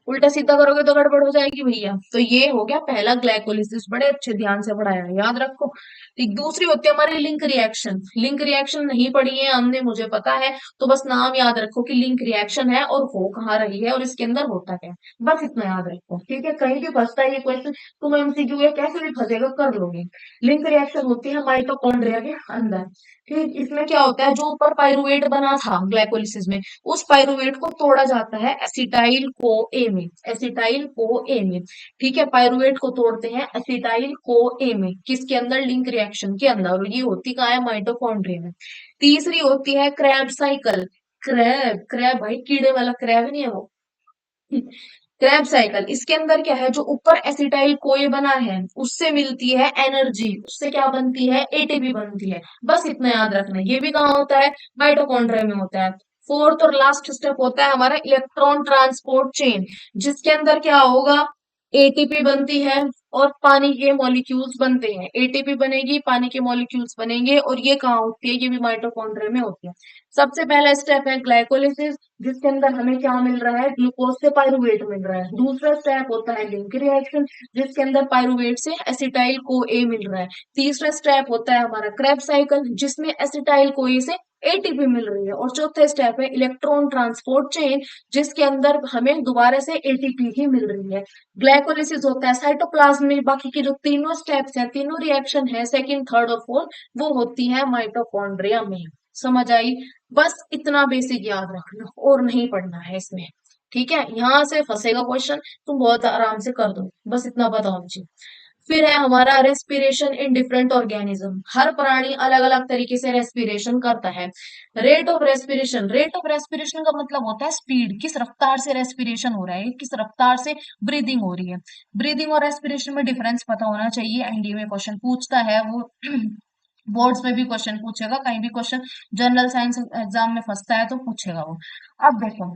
उल्टा सीधा करोगे तो गड़बड़ हो जाएगी भैया। तो ये हो गया पहला, ग्लाइकोलिसिस, बड़े अच्छे ध्यान से पढ़ाया है, याद रखो। एक दूसरी होती है हमारी लिंक रिएक्शन, लिंक रिएक्शन नहीं पढ़ी है हमने, मुझे पता है, तो बस नाम याद रखो कि लिंक रिएक्शन है और हो कहाँ रही है और इसके अंदर होता क्या है, बस इतना याद रखो। ठीक है, कहीं भी फंसता है ये क्वेश्चन, तुम MCQ है कैसे भी फंसेगा, कर लोगे। लिंक रिएक्शन होती है माइटोकॉन्ड्रिया के अंदर। ठीक, इसमें क्या होता है, जो ऊपर पाइरुवेट बना था ग्लाइकोलिसिस में, उस पाइरुवेट को तोड़ा जाता है एसिटाइल को ए में, एसिटाइल को ए में। ठीक है, पाइरुवेट को तोड़ते हैं एसिटाइल को ए में, किसके अंदर, लिंक रिएक्शन के अंदर, और ये होती कहाँ है, माइटोकॉन्ड्रिया में। तीसरी होती है क्रैब साइकिल, क्रैब क्रैब भाई कीड़े वाला क्रैब नहीं है वो, क्रैब साइकिल। इसके अंदर क्या है, जो ऊपर एसिटाइल कोए बना है उससे मिलती है एनर्जी, उससे क्या बनती है, ATP बनती है। बस इतना याद रखना है। ये भी कहाँ होता है, माइटोकॉन्ड्रिया में होता है। फोर्थ और लास्ट स्टेप होता है हमारा इलेक्ट्रॉन ट्रांसपोर्ट चेन, जिसके अंदर क्या होगा, एटीपी बनती है और पानी के मॉलिक्यूल्स बनते हैं। एटीपी बनेगी, पानी के मॉलिक्यूल्स बनेंगे, और ये कहाँ होती है? ये भी माइटोकॉन्ड्रिया में होती है। सबसे पहला स्टेप है ग्लाइकोलिसिस, जिसके अंदर हमें क्या मिल रहा है? ग्लूकोज से पायरुवेट मिल रहा है। दूसरा स्टेप होता है लिंक रिएक्शन, जिसके अंदर पायरुवेट से एसिटाइल को ए मिल रहा है। तीसरा स्टेप होता है हमारा क्रेब्स साइकिल, जिसमें एसिटाइल को ए से एटीपी मिल रही है। और चौथा स्टेप है इलेक्ट्रॉन ट्रांसपोर्ट चेन, जिसके अंदर हमें दोबारा से एटीपी ही मिल रही है। ग्लाइकोलिसिस होता है साइटोप्लाज्म में। बाकी की जो तीनों स्टेप्स हैं, तीनों रिएक्शन है, सेकंड, थर्ड और फोर्थ, वो होती है माइटोकॉन्ड्रिया में। समझ आई? बस इतना बेसिक याद रखना और नहीं पढ़ना है इसमें। ठीक है, यहां से फंसेगा क्वेश्चन, तुम बहुत आराम से कर दो, बस इतना पता होना चाहिए। फिर है हमारा रेस्पिरेशन इन डिफरेंट ऑर्गेनिज्म। हर प्राणी अलग अलग तरीके से रेस्पिरेशन करता है। Rate of respiration, rate of respiration का मतलब होता है स्पीड, किस रफ्तार से रेस्पिरेशन हो रहा है, किस रफ्तार से ब्रीदिंग हो रही है। ब्रीदिंग और रेस्पिरेशन में डिफरेंस पता होना चाहिए, एनडीए में क्वेश्चन पूछता है वो। बोर्ड्स में भी क्वेश्चन पूछेगा, कहीं भी क्वेश्चन जनरल साइंस एग्जाम में फंसता है तो पूछेगा वो। अब देखो,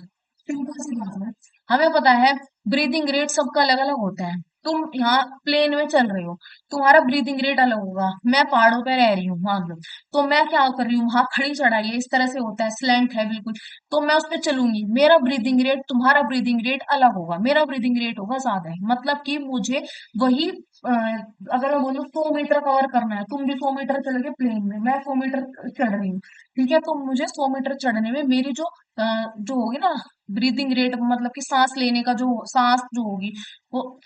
सिंपल सी बात है, हमें पता है ब्रीदिंग रेट सबका अलग अलग होता है। तुम यहाँ प्लेन में चल रहे हो, तुम्हारा ब्रीदिंग रेट अलग होगा। मैं पहाड़ों पे रह रही हूँ, मान लो, तो मैं क्या कर रही हूँ, वहां खड़ी चढ़ाई है, इस तरह से होता है, स्लैंट है बिल्कुल, तो मैं उस पर चलूंगी, मेरा ब्रीदिंग रेट तुम्हारा ब्रीदिंग रेट अलग होगा, मेरा ब्रीदिंग रेट होगा ज्यादा है। मतलब कि मुझे वही अगर मैं बोलूँ 100 मीटर कवर करना है, तुम भी 100 मीटर चल गए प्लेन में, मैं 100 मीटर चढ़ रही हूँ, ठीक है, तो मुझे 100 मीटर चढ़ने में मेरी जो होगी ना ब्रीदिंग रेट, मतलब कि सांस लेने का जो सांस जो होगी, वो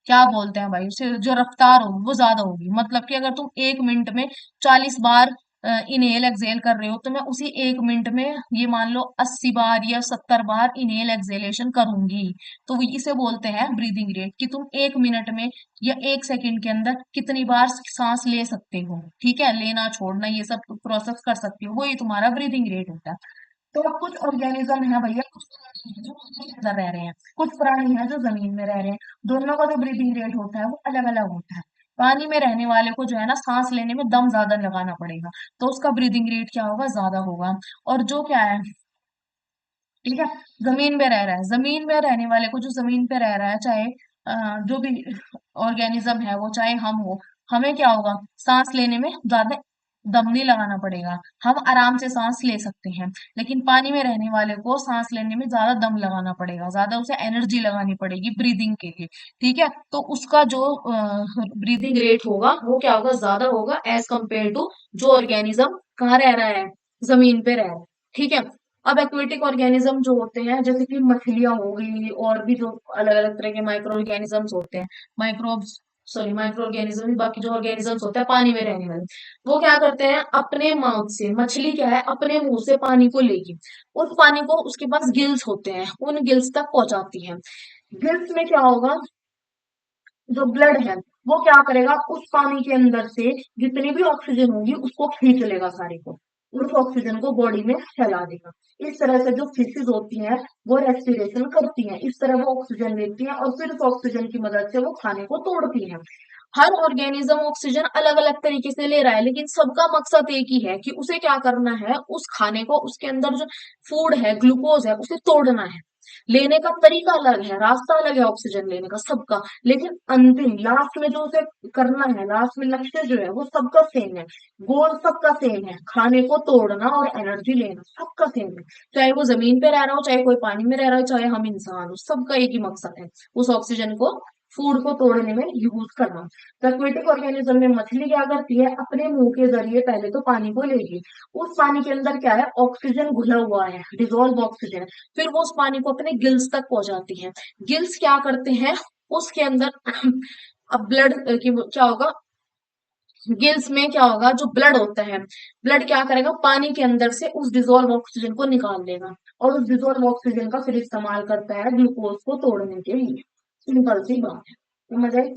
क्या बोलते हैं भाई उसे, जो रफ्तार होगी वो ज्यादा होगी। मतलब कि अगर तुम 1 मिनट में 40 बार इनहेल एक्सहेल कर रहे हो, तो मैं उसी 1 मिनट में ये मान लो 80 बार या 70 बार इनहेल एक्सहेलेशन करूंगी। तो इसे बोलते हैं ब्रीदिंग रेट, कि तुम 1 मिनट में या 1 सेकंड के अंदर कितनी बार सांस ले सकते हो। ठीक है, लेना छोड़ना ये सब प्रोसेस कर सकते हो, वही तुम्हारा ब्रीदिंग रेट होता है। तो अब कुछ ऑर्गेनिज्म है भैया, कुछ प्राणी हैं जो पानी के अंदर रह रहे हैं, कुछ प्राणी हैं जो जमीन में रह रहे हैं। दोनों का जो ब्रीदिंग रेट होता है वो अलग अलग होता है। पानी में रहने वाले को जो है ना सांस लेने में दम ज्यादा लगाना पड़ेगा, तो उसका ब्रीदिंग रेट क्या होगा? ज्यादा होगा। और जो क्या है, ठीक है, जमीन में रह रहा है, जमीन में रहने वाले को, जो जमीन पे रह रहा है, चाहे जो भी ऑर्गेनिज्म है वो, चाहे हम हो, हमें क्या होगा? सांस लेने में ज्यादा दम नहीं लगाना पड़ेगा, हम आराम से सांस ले सकते हैं। लेकिन पानी में रहने वाले को सांस लेने में ज्यादा दम लगाना पड़ेगा, ज्यादा उसे एनर्जी लगानी पड़ेगी ब्रीदिंग के लिए। ठीक है, तो उसका जो ब्रीदिंग रेट होगा वो क्या होगा? ज्यादा होगा एज कंपेयर टू जो ऑर्गेनिज्म कहाँ रह रहा है? जमीन पे रह रहा है। ठीक है, अब एक्वेटिक ऑर्गेनिज्म जो होते हैं, जैसे कि मछलियां हो गई, और भी जो अलग अलग तरह के माइक्रो ऑर्गेनिजम्स होते हैं, माइक्रोब्स, सॉरी माइक्रो ऑर्गेनिज्म ही, बाकी जो ऑर्गेनिजम्स होते हैं पानी में रहने वाले, वो क्या करते हैं? अपने माउथ से, मछली क्या है, अपने मुंह से पानी को लेगी, उस पानी को उसके पास गिल्स होते हैं, उन गिल्स तक पहुंचाती है। गिल्स में क्या होगा? जो ब्लड है वो क्या करेगा? उस पानी के अंदर से जितनी भी ऑक्सीजन होगी उसको खींच लेगा सारी को, उस ऑक्सीजन को बॉडी में फैला देगा। इस तरह से जो फिशेज होती हैं वो रेस्पिरेशन करती हैं, इस तरह वो ऑक्सीजन लेती हैं और फिर उस ऑक्सीजन की मदद से वो खाने को तोड़ती हैं। हर ऑर्गेनिज्म ऑक्सीजन अलग अलग तरीके से ले रहा है, लेकिन सबका मकसद एक ही है कि उसे क्या करना है? उस खाने को, उसके अंदर जो फूड है, ग्लूकोज है, उसे तोड़ना है। लेने का तरीका अलग है, रास्ता अलग है ऑक्सीजन लेने का सबका, लेकिन अंतिम लास्ट में जो उसे करना है, लास्ट में लक्ष्य जो है वो सबका सेम है। गोल सबका सेम है, खाने को तोड़ना और एनर्जी लेना सबका सेम है। चाहे वो जमीन पे रह रहा हो, चाहे कोई पानी में रह रहा हो, चाहे हम इंसान हो, सबका एक ही मकसद है, उस ऑक्सीजन को, फूड को तोड़ने में यूज करना। तो एक्वेटिक ऑर्गेनिज्म में मछली क्या करती है? अपने मुंह के जरिए पहले तो पानी को लेगी, उस पानी के अंदर क्या है? ऑक्सीजन घुला हुआ है, डिजोल्व ऑक्सीजन, फिर वो उस पानी को अपने गिल्स तक पहुंचाती है। गिल्स क्या करते हैं? उसके अंदर अब ब्लड की क्या होगा? गिल्स में क्या होगा? जो ब्लड होता है, ब्लड क्या करेगा? पानी के अंदर से उस डिजोल्व ऑक्सीजन को निकाल लेगा, और उस डिजोल्व ऑक्सीजन का फिर इस्तेमाल करता है ग्लूकोज को तोड़ने के लिए। सिंपल सी बात है, समझ आई?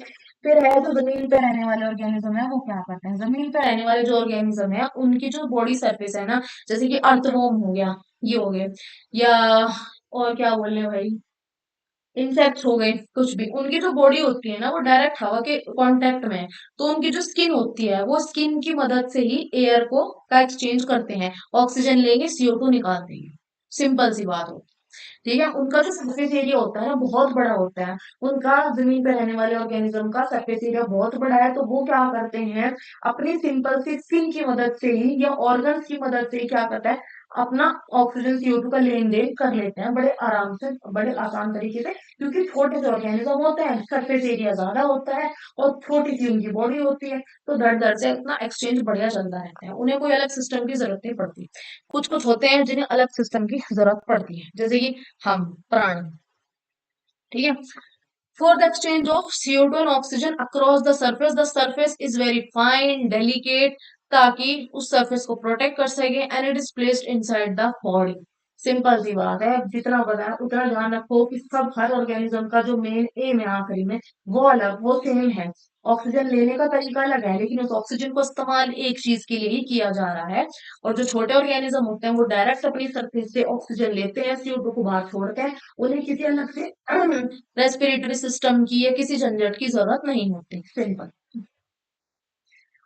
फिर है जो जमीन पे रहने वाले ऑर्गेनिज्म है, वो क्या करते हैं? जमीन पे रहने वाले जो ऑर्गेनिज्म है उनकी जो बॉडी सरफेस है ना, जैसे कि अर्थवर्म हो गया, ये हो गए, या और क्या बोल रहे हैं भाई, इंसेक्ट्स हो गए, कुछ भी, उनकी जो बॉडी होती है ना वो डायरेक्ट हवा के कांटेक्ट में है, तो उनकी जो स्किन होती है वो स्किन की मदद से ही एयर को का एक्सचेंज करते हैं, ऑक्सीजन लेंगे, CO2 निकाल देंगे। सिंपल सी बात हो। ठीक है, उनका जो सरफेस एरिया होता है ना बहुत बड़ा होता है। उनका जमीन पे रहने वाले ऑर्गेनिज्म का सरफेस एरिया बहुत बड़ा है, तो वो क्या करते हैं अपनी सिंपल सी स्किन की मदद से ही या ऑर्गन्स की मदद से ही क्या करता है अपना ऑक्सीजन CO2 का लेन देन कर लेते हैं बड़े आराम से, बड़े आसान तरीके से, क्योंकि छोटे से ऑर्गेनिज्म होते हैं, सरफेस एरिया ज्यादा होता है और छोटी सी उनकी बॉडी होती है, तो धड़ धड़ से अपना एक्सचेंज बढ़िया चलता रहता है, उन्हें कोई अलग सिस्टम की जरूरत नहीं पड़ती। कुछ कुछ होते हैं जिन्हें अलग सिस्टम की जरूरत पड़ती है, जैसे कि हम प्राणी। ठीक है, for the exchange of CO2 and oxygen across the surface is very fine, delicate, ताकि उस सरफेस को प्रोटेक्ट कर सके and it is placed inside the body. Simple सी बात है, जितना बताया उतना ध्यान रखो कि सब हर ऑर्गेनिज्म का जो मेन एम है आखिरी में वो अलग, वो सेम है। ऑक्सीजन लेने का तरीका अलग है, लेकिन उस ऑक्सीजन को इस्तेमाल एक चीज के लिए ही किया जा रहा है। और जो छोटे ऑर्गेनिज्म होते हैं वो डायरेक्ट अपनी सरफेस से ऑक्सीजन लेते हैं, CO2 को बाहर छोड़ते हैं, उन्हें किसी अलग से रेस्पिरेटरी सिस्टम की या किसी झंझट की जरूरत नहीं होती। सिंपल।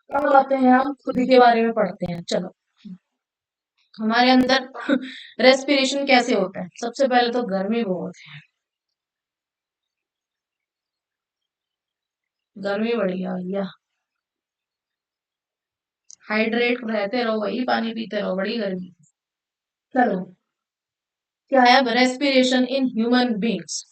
अब आते हैं हम खुद के बारे में पढ़ते हैं, चलो। हमारे अंदर रेस्पिरेशन कैसे होता है? सबसे पहले तो गर्मी बहुत है, गर्मी बढ़िया भैया, हाइड्रेट रहते रहो भाई, पानी पीते रहो, बड़ी गर्मी। चलो, क्या है रेस्पिरेशन इन ह्यूमन बींग्स?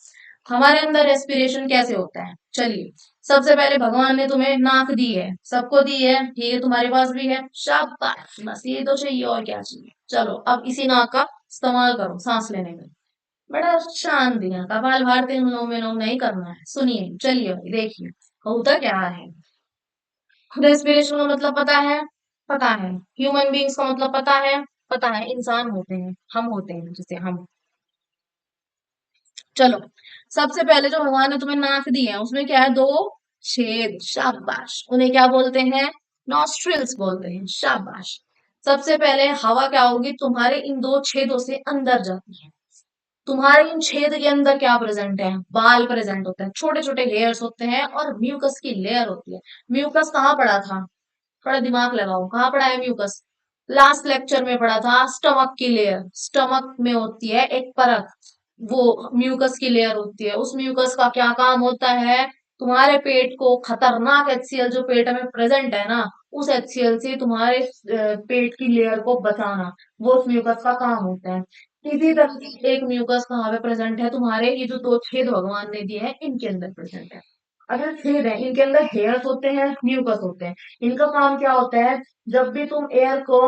हमारे अंदर रेस्पिरेशन कैसे होता है? चलिए, सबसे पहले भगवान ने तुम्हें नाक दी है, सबको दी है, ठीक है, तुम्हारे पास भी है, शाबाश, बस ये तो चाहिए, और क्या चाहिए। चलो, अब इसी नाक का इस्तेमाल करो सांस लेने में। बड़ा शांत दिया, कपाल भारती अनुलोम विलोम नहीं करना है, सुनिए, चलिए देखिए होता क्या है। रेस्पिरेशन का मतलब पता है? पता है। ह्यूमन बींग्स का मतलब पता है? पता है, इंसान होते हैं, हम होते हैं, जैसे हम। चलो, सबसे पहले जो भगवान ने तुम्हें नाक दी है उसमें क्या है? दो छेद, शाबाश, उन्हें क्या बोलते हैं? नॉस्ट्रिल्स बोलते हैं, शाबाश। सबसे पहले हवा क्या होगी? तुम्हारे इन दो छेदों से अंदर जाती है। तुम्हारे इन छेद के अंदर क्या प्रेजेंट है? बाल प्रेजेंट होते हैं, छोटे छोटे हेयर्स होते हैं और म्यूकस की लेयर होती है। म्यूकस कहाँ पड़ा था? थोड़ा दिमाग लगाओ, कहाँ पड़ा है म्यूकस? लास्ट लेक्चर में पढ़ा था, स्टमक की लेयर, स्टमक में होती है एक परत, वो म्यूकस की लेयर होती है। उस म्यूकस का क्या काम होता है? तुम्हारे पेट को खतरनाक HCl जो पेट में प्रेजेंट है ना, उस HCl से तुम्हारे पेट की लेयर को बचाना, वो उस म्यूकस का काम होता है। इसी तरह की एक म्यूकस कहाँ पे प्रेजेंट है? तुम्हारे ये जो दो छेद भगवान ने दिए हैं इनके अंदर प्रेजेंट है। अगर छेद है, इनके अंदर हेयर्स होते हैं, म्यूकस होते हैं। इनका काम क्या होता है? जब भी तुम एयर को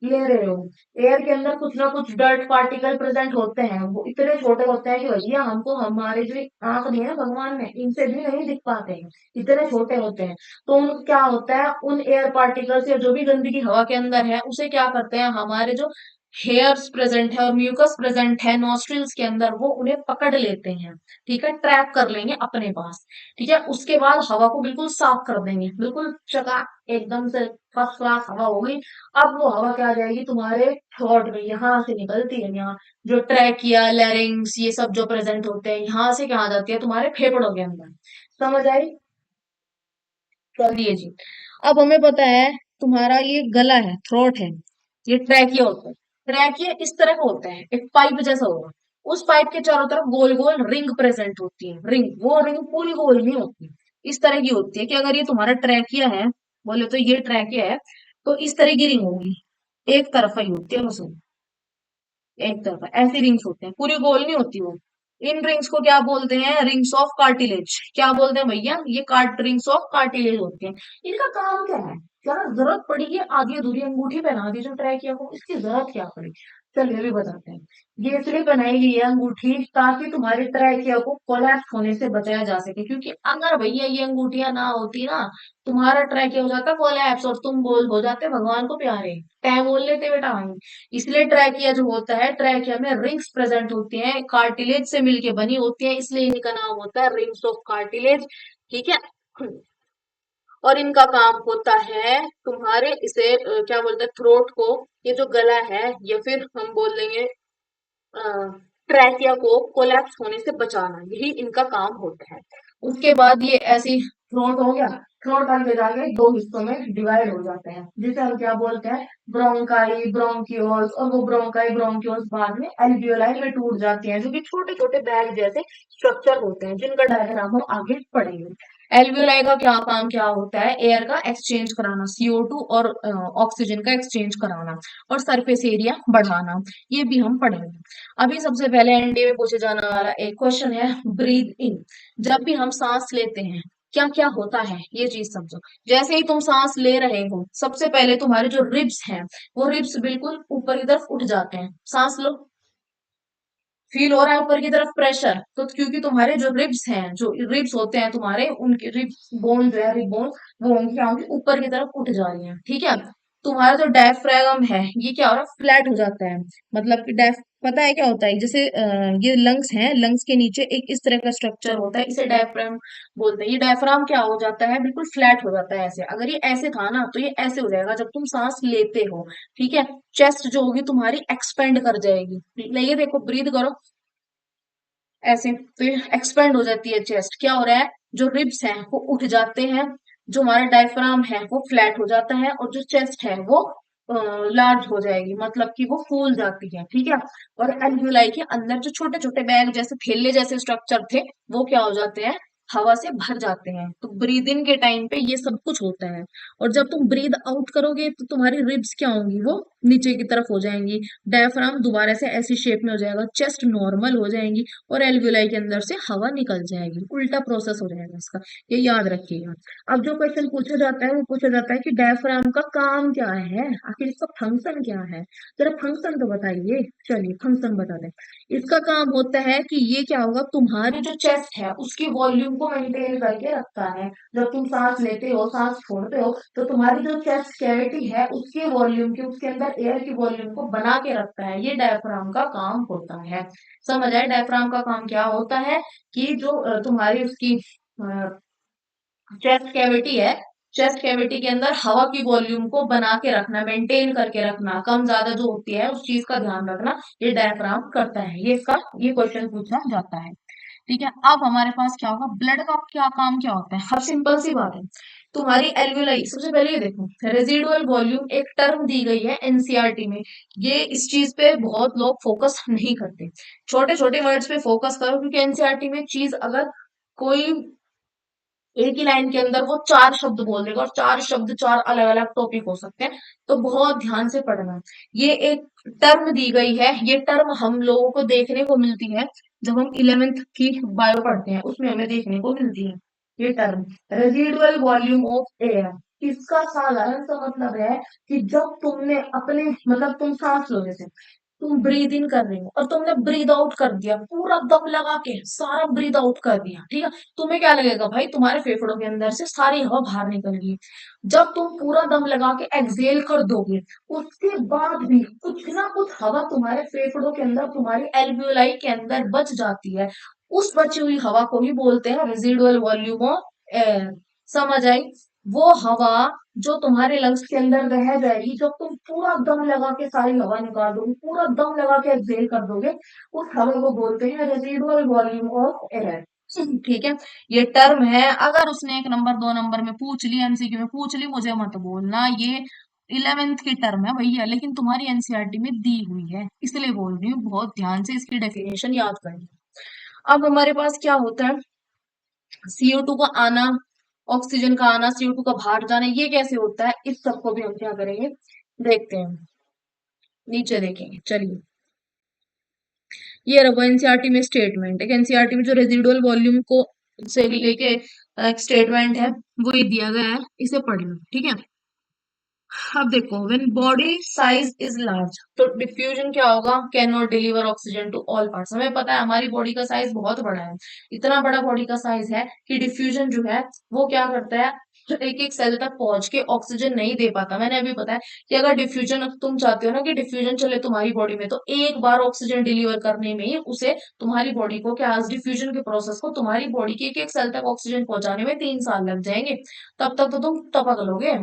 ले रहे हो, एयर के अंदर कुछ ना कुछ डर्ट पार्टिकल प्रेजेंट होते हैं, वो इतने छोटे होते हैं कि भैया हमको हमारे जो आंख दी है ना भगवान ने, इनसे भी नहीं दिख पाते हैं, इतने छोटे होते हैं। तो उन क्या होता है, उन एयर पार्टिकल्स या जो भी गंदगी हवा के अंदर है उसे क्या करते हैं, हमारे जो हेयर्स प्रेजेंट है और म्यूकस प्रेजेंट है नॉस्ट्रिल्स के अंदर, वो उन्हें पकड़ लेते हैं। ठीक है, ट्रैप कर लेंगे अपने पास। ठीक है, उसके बाद हवा को बिल्कुल साफ कर देंगे, बिल्कुल चका, एकदम से फर्स्ट क्लास हवा हो गई। अब वो हवा क्या आ जाएगी तुम्हारे थ्रोट में, यहाँ से निकलती है, यहाँ जो ट्रैकिया, लैरिंग्स, ये सब जो प्रेजेंट होते हैं, यहाँ से क्या आ जाती है तुम्हारे फेफड़ों के अंदर। समझ आई? चलिए जी, अब हमें पता है तुम्हारा ये गला है, थ्रोट है, ये ट्रैकिया होता है। ट्रैकिया इस तरह का होता है, एक पाइप जैसा होगा, उस पाइप के चारों तरफ गोल गोल रिंग प्रेजेंट होती है, रिंग, वो रिंग पूरी गोल नहीं होती, इस तरह की होती है कि अगर ये तुम्हारा ट्रैकिया है, बोले तो ये ट्रैकिया है, तो इस तरह की रिंग होगी, एक तरफा ही होती है बस वो, एक तरफा ऐसी रिंग्स होते हैं, पूरी गोल नहीं होती वो। इन रिंग्स को क्या बोलते हैं? Rings of cartilage. क्या बोलते हैं भैया? ये कार्ट रिंग्स ऑफ कार्टिलेज होते हैं। इनका काम क्या है? क्या जरूरत पड़ी है आधी अधूरी अंगूठी पहना दी जो ट्रैकिया को, इसकी जरूरत क्या पड़ी? चलिए भी बताते हैं। ये इसलिए बनाई गई है अंगूठी ताकि तुम्हारे ट्रैकिया को कोलैप्स होने से बचाया जा सके, क्योंकि अगर भैया ये अंगूठियां ना होती ना, तुम्हारा ट्रैकिया हो जाता कोलैप्स और तुम बोल हो जाते भगवान को प्यारे, तय बोल लेते बेटा वहीं। इसलिए ट्रैकिया जो होता है, ट्रैकिया में रिंग्स प्रेजेंट होती हैं, कार्टिलेज से मिलके बनी होती है, इसलिए इनका नाम होता है रिंग्स ऑफ कार्टिलेज। ठीक है, और इनका काम होता है तुम्हारे इसे क्या बोलते हैं, थ्रोट को, ये जो गला है, या फिर हम बोल देंगे ट्रैकिया को कोलैप्स होने से बचाना, यही इनका काम होता है। उसके बाद ये ऐसी थ्रोट हो गया, थ्रोट आगे जाके दो हिस्सों में डिवाइड हो जाते हैं, जिसे हम क्या बोलते हैं, ब्रोंकाई, ब्रोंक्यूल्स, और वो ब्रोंकाई ब्रोंक्यूल्स बाद में एल्वियोलाई में टूट जाते हैं, जो कि छोटे छोटे बैग जैसे स्ट्रक्चर होते हैं, जिनका डायग्राम हम आगे पढ़ेंगे। एल्वियोलाई का क्या काम क्या होता है, एयर का एक्सचेंज कराना, CO2 और ऑक्सीजन का एक्सचेंज कराना, और सरफेस एरिया बढ़ाना, ये भी हम पढ़ेंगे। अभी सबसे पहले एनडीए में पूछे जाने वाला एक क्वेश्चन है, ब्रीद इन। जब भी हम सांस लेते हैं क्या क्या होता है, ये चीज समझो। जैसे ही तुम सांस ले रहे हो, सबसे पहले तुम्हारे जो रिब्स हैं, वो रिब्स बिल्कुल ऊपर की तरफ उठ जाते हैं। सांस लो, फील हो रहा है ऊपर की तरफ प्रेशर, तो क्योंकि तुम्हारे जो रिब्स हैं, जो रिब्स होते हैं तुम्हारे, उनके रिब्स बोन जो है, रिब बोन, वो होंगी क्या होंगी, ऊपर की तरफ उठ जा रही है, ठीक है। तुम्हारा जो डायफ्रागम है, ये क्या हो रहा है, फ्लैट हो जाता है। मतलब कि डायफ पता है क्या होता है, जैसे ये लंग्स हैं, लंग्स के नीचे एक इस तरह का स्ट्रक्चर होता है, इसे डायफ्राम बोलते हैं। ये डायफ्राम क्या हो जाता है, बिल्कुल फ्लैट हो जाता है ऐसे। अगर ये ऐसे था ना, तो ये ऐसे हो जाएगा जब तुम सांस लेते हो, ठीक है। चेस्ट जो होगी तुम्हारी एक्सपेंड कर जाएगी, ये देखो, ब्रीद करो ऐसे, तो ये एक्सपेंड हो जाती है चेस्ट। क्या हो रहा है, जो रिब्स हैं वो उठ जाते हैं, जो हमारा डायफ्राम है वो फ्लैट हो जाता है, और जो चेस्ट है वो लार्ज हो जाएगी, मतलब कि वो फूल जाती है, ठीक है। और एल्वियोलाई के अंदर जो छोटे छोटे बैग जैसे थैले जैसे स्ट्रक्चर थे, वो क्या हो जाते हैं, हवा से भर जाते हैं। तो ब्रीद इन के टाइम पे ये सब कुछ होता है। और जब तुम ब्रीद आउट करोगे, तो तुम्हारी रिब्स क्या होंगी, वो नीचे की तरफ हो जाएंगी, डायफ्राम दोबारा से ऐसी शेप में हो जाएगा, चेस्ट नॉर्मल हो जाएंगी, और एल्वियोलाई के अंदर से हवा निकल जाएगी। उल्टा प्रोसेस हो जाएगा इसका, ये याद रखिएगा। अब जो क्वेश्चन पूछा जाता है, वो पूछा जाता है कि डायफ्राम का काम क्या है, आखिर इसका फंक्शन क्या है, जरा फंक्शन तो बताइए। चलिए फंक्शन बता दें। इसका काम होता है कि ये क्या होगा, तुम्हारी जो चेस्ट है उसकी वॉल्यूम को मेंटेन करके रखता है। जब तुम सांस लेते हो, सांस छोड़ते हो, तो तुम्हारी जो चेस्ट कैविटी है उसके वॉल्यूम की, उसके अंदर एयर की वॉल्यूम को बना के रखता है। ये डायफ्राम का काम होता है। समझ आए, डायफ्राम का काम क्या होता है, कि जो तुम्हारी उसकी चेस्ट कैविटी है, चेस्ट कैविटी के अंदर हवा की वॉल्यूम को बना के रखना, मेंटेन करके रखना, कम ज्यादा जो होती है उस चीज का ध्यान रखना, ये डायफ्राम करता है। ये क्वेश्चन पूछा जाता है, ठीक है। अब हमारे पास क्या होगा, ब्लड का क्या काम क्या होता है, हर सिंपल सी बात है। तुम्हारी एल्वियोलाई, सबसे पहले ये देखो, रेजिडुअल वॉल्यूम एक टर्म दी गई है एनसीईआरटी में। ये इस चीज पे बहुत लोग फोकस नहीं करते, छोटे छोटे वर्ड्स पे फोकस करो, क्योंकि एनसीईआरटी में चीज अगर कोई एक ही लाइन के अंदर वो चार शब्द बोल देगा, और चार शब्द चार अलग अलग टॉपिक हो सकते हैं, तो बहुत ध्यान से पढ़ना। ये एक टर्म दी गई है, ये टर्म हम लोगों को देखने को मिलती है जब हम 11th की बायो पढ़ते हैं, उसमें हमें देखने को मिलती है ये term, residual volume of air. इसका साधारण सा मतलब है कि जब तुमने अपने, मतलब तुम सांस लो, जैसे तुम ब्रीद इन कर रहे हो और तुमने ब्रीद आउट कर दिया, पूरा दम लगा के सारा ब्रीद आउट कर दिया, ठीक है। तुम्हें क्या लगेगा भाई, तुम्हारे फेफड़ों के अंदर से सारी हवा बाहर निकल गई। जब तुम पूरा दम लगा के एक्सहेल कर दोगे, उसके बाद भी कुछ ना कुछ हवा तुम्हारे फेफड़ों के अंदर, तुम्हारी एल्वियोलाई के अंदर बच जाती है। उस बची हुई हवा को ही बोलते हैं रेजिडुअल वॉल्यूम ऑफ एयर। समझ आई, वो हवा जो तुम्हारे लंग्स के अंदर रह जाएगी, जब तुम पूरा दम लगा के सारी हवा निकाल दोगे, पूरा दम लगा के एक्सहेल कर दोगे, उस हवा को बोलते हैं रेजिडुअल वॉल्यूम ऑफ एयर। ठीक है, ये टर्म है। अगर उसने 1 नंबर 2 नंबर में पूछ ली, एमसीक्यू में पूछ ली, मुझे मत बोलना ये 11th की टर्म है भैया, लेकिन तुम्हारी एनसीईआरटी में दी हुई है, इसलिए बोल रही हूँ, बहुत ध्यान से इसकी डेफिनेशन याद करनी। अब हमारे पास क्या होता है, CO2 का आना, ऑक्सीजन का आना, CO2 का बाहर जाना, ये कैसे होता है, इस सबको भी हम क्या करेंगे, देखते हैं, नीचे देखेंगे। चलिए, ये रहा एनसीईआरटी में स्टेटमेंट, एक एनसीईआरटी में जो रेजिडुअल वॉल्यूम को से लेके एक स्टेटमेंट है, वो ये दिया गया है, इसे पढ़ लो, ठीक है। अब देखो, when body size is large, तो डिफ्यूजन क्या होगा, can not deliver oxygen to all parts. हमें पता है हमारी बॉडी का साइज बहुत बड़ा है, इतना बड़ा बॉडी का साइज है कि डिफ्यूजन जो है वो क्या करता है, एक एक सेल तक पहुंच के ऑक्सीजन नहीं दे पाता। मैंने अभी बताया कि अगर डिफ्यूजन, तुम चाहते हो ना कि डिफ्यूजन चले तुम्हारी बॉडी में, तो एक बार ऑक्सीजन डिलीवर करने में ही उसे, तुम्हारी बॉडी को, क्या डिफ्यूजन के प्रोसेस को, तुम्हारी बॉडी के एक एक सेल तक ऑक्सीजन पहुंचाने में 3 साल लग जाएंगे। तब तक तो तुम टपक लोगे,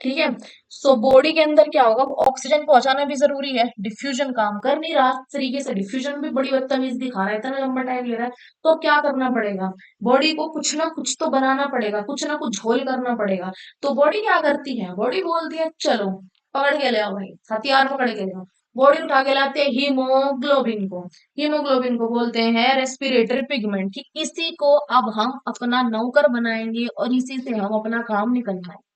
ठीक है। सो बॉडी के अंदर क्या होगा, ऑक्सीजन पहुंचाना भी जरूरी है, डिफ्यूजन काम कर नहीं रहा इस तरीके से, डिफ्यूजन भी बड़ी बदतमीज दिखा रहा है, इतना लंबा टाइम ले रहा है। तो क्या करना पड़ेगा, बॉडी को कुछ ना कुछ तो बनाना पड़ेगा, कुछ ना कुछ झोल करना पड़ेगा। तो बॉडी क्या करती है, बॉडी बोलती है चलो पकड़ के ले आओ भाई, हथियार पकड़ के ले आओ। बॉडी उठा के लाते हैं हीमोग्लोबिन को। हीमोग्लोबिन को बोलते हैं रेस्पिरेटरी पिगमेंट, कि इसी को अब हम अपना नौकर बनाएंगे और इसी से हम अपना काम निकलवाएंगे।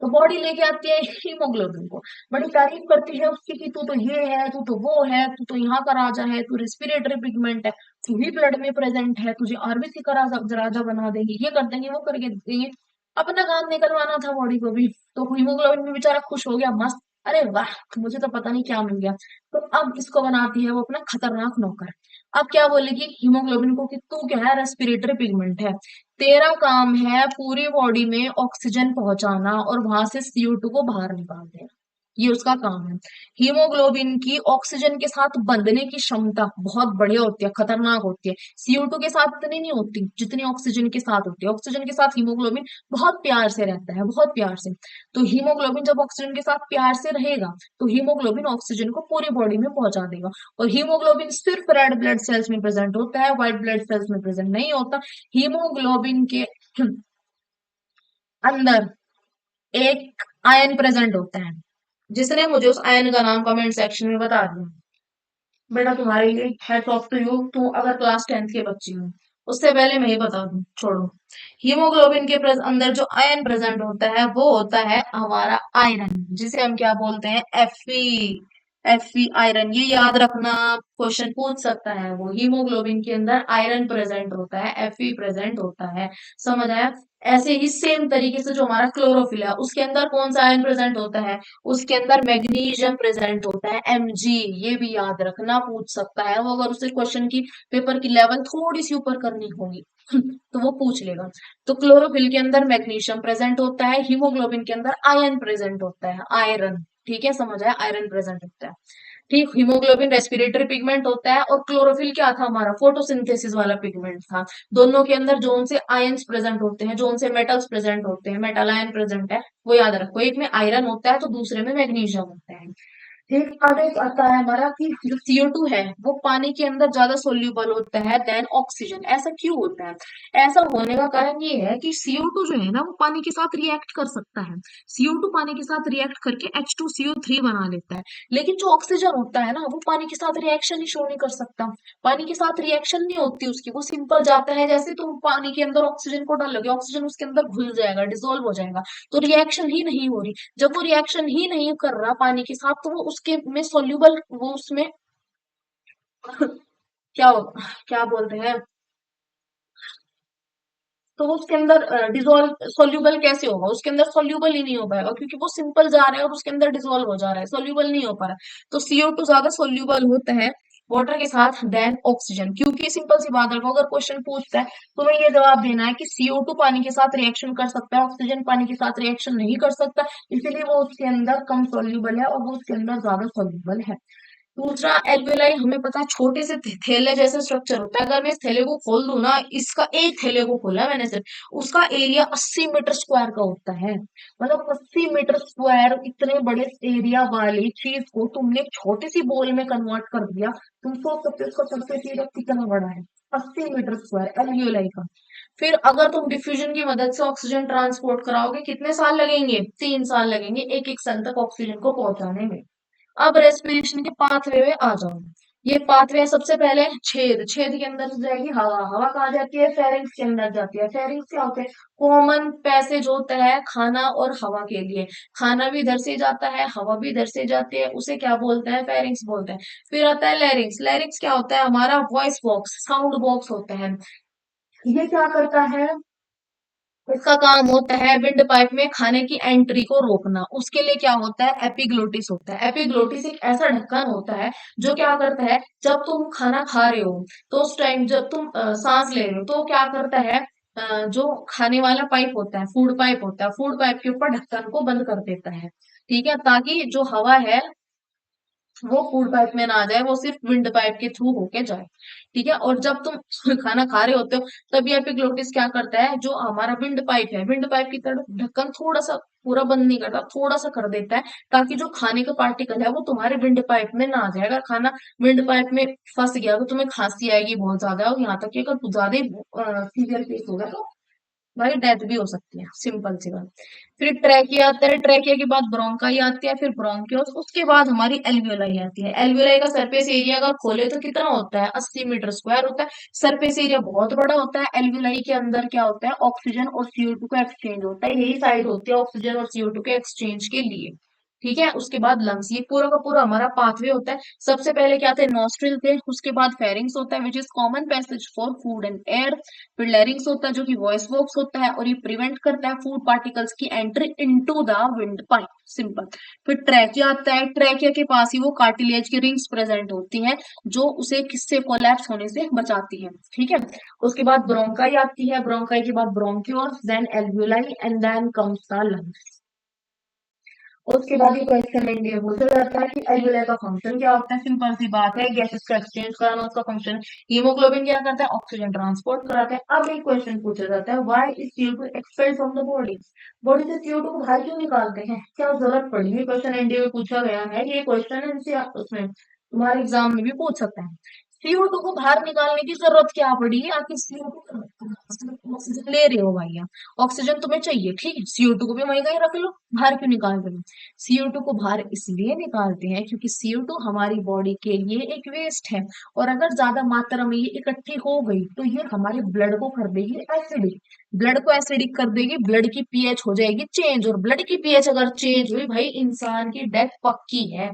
तो बॉडी लेके आती है हीमोग्लोबिन को, बड़ी तारीफ करती है उसकी कि तू तो ये है, तू तो वो है, तू तो यहाँ का राजा है, तू रेस्पिरेटरी पिगमेंट है, तू ही ब्लड में प्रेजेंट है, तुझे आरबीसी का राजा बना देंगे, ये कर देंगे, वो करके देंगे। अपना काम निकलवाना था बॉडी को भी। तो हीमोग्लोबिन भी बेचारा खुश हो गया, मस्त, अरे वाह मुझे तो पता नहीं क्या मिल गया। तो अब इसको बनाती है वो अपना खतरनाक नौकर। अब क्या बोलेगी हीमोग्लोबिन को कि तू क्या है, रेस्पिरेटरी पिगमेंट है, तेरा काम है पूरी बॉडी में ऑक्सीजन पहुंचाना और वहां से CO2 को बाहर निकाल देना, ये उसका काम है। हीमोग्लोबिन की ऑक्सीजन के साथ बंधने की क्षमता बहुत बढ़िया होती है, खतरनाक होती है। CO2 के साथ इतनी नहीं होती जितनी ऑक्सीजन के साथ होती है। ऑक्सीजन के साथ हीमोग्लोबिन बहुत प्यार से रहता है, बहुत प्यार से। तो हीमोग्लोबिन जब ऑक्सीजन के साथ प्यार से रहेगा तो हीमोग्लोबिन ऑक्सीजन को पूरी बॉडी में पहुंचा देगा। और हीमोग्लोबिन सिर्फ रेड ब्लड सेल्स में प्रेजेंट होता है, व्हाइट ब्लड सेल्स में प्रेजेंट नहीं होता। हीमोग्लोबिन के अंदर एक आयन प्रेजेंट होता है, जिसने मुझे उस आयन का नाम कमेंट सेक्शन में बता दिया। बेटा तुम्हारे लिए हैट्स ऑफ टू यू, तू अगर क्लास 10th के बच्ची हो। उससे पहले मैं ही बता दूं, छोड़ो। हीमोग्लोबिन के अंदर जो आयन प्रेजेंट होता है वो होता है हमारा आयरन, जिसे हम क्या बोलते हैं, Fe आयरन। ये याद रखना, क्वेश्चन पूछ सकता है वो। हीमोग्लोबिन के अंदर आयरन प्रेजेंट होता है, Fe प्रेजेंट होता है, समझ आया। ऐसे ही सेम तरीके से जो हमारा क्लोरोफिल है उसके अंदर कौन सा आयन प्रेजेंट होता है, उसके अंदर मैग्नीशियम प्रेजेंट होता है, Mg। ये भी याद रखना, पूछ सकता है वो, अगर उसे क्वेश्चन की पेपर की लेवल थोड़ी सी ऊपर करनी होगी तो वो पूछ लेगा। तो क्लोरोफिल के अंदर मैग्नीशियम प्रेजेंट होता है, हीमोग्लोबिन के अंदर आयरन प्रेजेंट होता है, आयरन। ठीक है, समझ आया, आयरन प्रेजेंट होता है। ठीक, हीमोग्लोबिन रेस्पिरेटरी पिगमेंट होता है और क्लोरोफिल क्या था हमारा, फोटोसिंथेसिस वाला पिगमेंट था। दोनों के अंदर जोन से आयंस प्रेजेंट होते हैं, जोन से मेटल्स प्रेजेंट होते हैं, मेटल आयन प्रेजेंट है, वो याद रखो। एक में आयरन होता है तो दूसरे में मैग्नीशियम होता है। ठीक, अब एक आता है हमारा कि जो CO2 है वो पानी के अंदर ज्यादा सोल्यूबल होता है देन ऑक्सीजन। ऐसा क्यों होता है, ऐसा होने का कारण ये है कि CO2 जो है ना वो पानी के साथ रिएक्ट कर सकता है। CO2 पानी के साथ रिएक्ट करके H2CO3 बना लेता है। लेकिन जो ऑक्सीजन होता है ना वो पानी के साथ रिएक्शन ही शो नहीं कर सकता। पानी के साथ रिएक्शन नहीं होती उसकी, वो सिंपल जाता है, जैसे तुम पानी के अंदर ऑक्सीजन को डालोगे ऑक्सीजन उसके अंदर घुल जाएगा, डिसॉल्व हो जाएगा। तो रिएक्शन ही नहीं हो रही। जब वो रिएक्शन ही नहीं कर रहा पानी के साथ, तो वो उसके में सोल्यूबल, वो उसमें क्या होगा, क्या बोलते हैं, तो वो उसके अंदर डिसॉल्व, सोल्यूबल कैसे होगा, उसके अंदर सोल्यूबल ही नहीं हो पाएगा, क्योंकि वो सिंपल जा रहा है और उसके अंदर डिसॉल्व हो जा रहा है, सोल्यूबल नहीं हो पा रहा है। तो CO2 ज्यादा सोल्यूबल होता है वाटर के साथ देन ऑक्सीजन। क्योंकि सिंपल सी बात है, अगर क्वेश्चन पूछता है तो हमें ये जवाब देना है कि CO2 पानी के साथ रिएक्शन कर सकता है, ऑक्सीजन पानी के साथ रिएक्शन नहीं कर सकता, इसीलिए वो उसके अंदर कम सोल्यूबल है और वो उसके अंदर ज्यादा सोल्यूबल है। दूसरा, एल्वेलाई हमें पता है छोटे से थैले जैसे स्ट्रक्चर होता है। अगर मैं इस थैले को खोल दूं ना, इसका एक थैले को खोला मैंने सिर्फ, उसका एरिया 80 मीटर स्क्वायर का होता है। मतलब 80 मीटर स्क्वायर इतने बड़े एरिया वाली चीज को तुमने एक छोटी सी बॉल में कन्वर्ट कर दिया। तुम सोच सकते हो उसका सरफेस एरिया कितना बड़ा है, 80 मीटर स्क्वायर एल्वियोलाई का। फिर अगर तुम डिफ्यूजन की मदद से ऑक्सीजन ट्रांसपोर्ट कराओगे, कितने साल लगेंगे, 3 साल लगेंगे एक एक सन तक ऑक्सीजन को पहुंचाने में। अब रेस्पिरेशन के पाथवे में आ जाओ। ये पाथवे सबसे पहले छेद, छेद के अंदर से जाएगी हवा, हवा कहाँ जाती है, फेरिंग्स के अंदर जाती है। फेरिंग्स क्या होते हैं, कॉमन पैसेज होता है खाना और हवा के लिए। खाना भी इधर से जाता है, हवा भी इधर से जाती है, उसे क्या बोलते हैं, फेरिंग्स बोलते हैं। फिर आता है लैरिंग्स। लैरिंग्स क्या होता है, हमारा वॉइस बॉक्स, साउंड बॉक्स होता है। ये क्या करता है, इसका काम होता है विंड पाइप में खाने की एंट्री को रोकना। उसके लिए क्या होता है, एपिग्लोटिस होता है। एपिग्लोटिस एक ऐसा ढक्कन होता है जो क्या करता है, जब तुम खाना खा रहे हो तो उस टाइम जब तुम सांस ले रहे हो तो क्या करता है, जो खाने वाला पाइप होता है, फूड पाइप होता है, फूड पाइप के ऊपर ढक्कन को बंद कर देता है। ठीक है, ताकि जो हवा है वो फूड पाइप में ना जाए, वो सिर्फ विंड पाइप के थ्रू होके जाए। ठीक है, और जब तुम खाना खा रहे होते हो तभी एपिग्लोटिस क्या करता है, जो हमारा विंड पाइप है, विंड पाइप की तरफ ढक्कन थोड़ा सा, पूरा बंद नहीं करता, थोड़ा सा कर देता है, ताकि जो खाने का पार्टिकल है वो तुम्हारे विंड पाइप में ना आ जाए। अगर खाना विंड पाइप में फंस गया तो तुम्हें खांसी आएगी बहुत ज्यादा, और यहाँ तक कि अगर ज्यादा सीवियर केस होगा तो भाई डेथ भी हो सकती है, सिंपल सी बात। फिर ट्रैकिया आता है, ट्रैकिया के बाद ब्रोंकाई आती है, फिर ब्रोंकियोस, उसके बाद हमारी एल्वियोलाई आती है। एल्वियोलाई का सरफेस एरिया अगर खोले तो कितना होता है, 80 मीटर स्क्वायर होता है। सरफेस एरिया बहुत बड़ा होता है। एल्वियोलाई के अंदर क्या होता है, ऑक्सीजन और CO2 का एक्सचेंज होता है, यही साइड होती है ऑक्सीजन और CO2 के एक्सचेंज के लिए। ठीक है, उसके बाद लंग्स, ये पूरा का पूरा हमारा पाथवे होता है। सबसे पहले क्या थे, नॉस्ट्रिल थे, उसके बाद फेरिंग्स होता है which is common passage for food and air. फिर लैरिंग्स होता है जो कि वॉइस बॉक्स होता है, और ये प्रिवेंट करता है फूड पार्टिकल्स की entry into the wind pipe, simple. फिर ट्रैकिया आता है, ट्रैकिया के पास ही वो कार्टिलेज की रिंग्स प्रेजेंट होती हैं, जो उसे किससे कोलैप्स होने से बचाती है। ठीक है, उसके बाद ब्रोंकाई आती है, ब्रोंकाई के बाद bronchioles, then alveoli, and then comes the lungs. उसके बाद ये क्वेश्चन इंडिया पूछा जाता है कि एल्वियोलाई का फंक्शन क्या होता है। सिंपल सी बात है, गैसेस का एक्सचेंज कराना उसका फंक्शन। हीमोग्लोबिन क्या करता है, ऑक्सीजन ट्रांसपोर्ट कराता है। अब एक क्वेश्चन पूछा जाता है, why is CO2 expelled from the body, body से CO2 को बाहर क्यों निकालते हैं, क्या जरूरत पड़ी। ये क्वेश्चन एनडीए में पूछा गया है, ये क्वेश्चन उसमें तुम्हारे एग्जाम में भी पूछ सकता है। CO2 को बाहर निकालने की जरूरत क्या पड़ी, आखिर CO2 ऑक्सीजन ले रहे हो भाई आप, ऑक्सीजन तुम्हें चाहिए, ठीक है, CO2 को भी वहीं कहीं रख लो, बाहर क्यों निकाल रहे हो। CO2 को बाहर इसलिए निकालते हैं क्योंकि CO2 हमारी बॉडी के लिए एक वेस्ट है, और अगर ज्यादा मात्रा में ये इकट्ठी हो गई तो ये हमारे ब्लड को कर देगी एसिडिक, ब्लड को एसिडिक कर देगी, ब्लड की पीएच हो जाएगी चेंज, और ब्लड की पीएच अगर चेंज हुई भाई इंसान की डेथ पक्की है।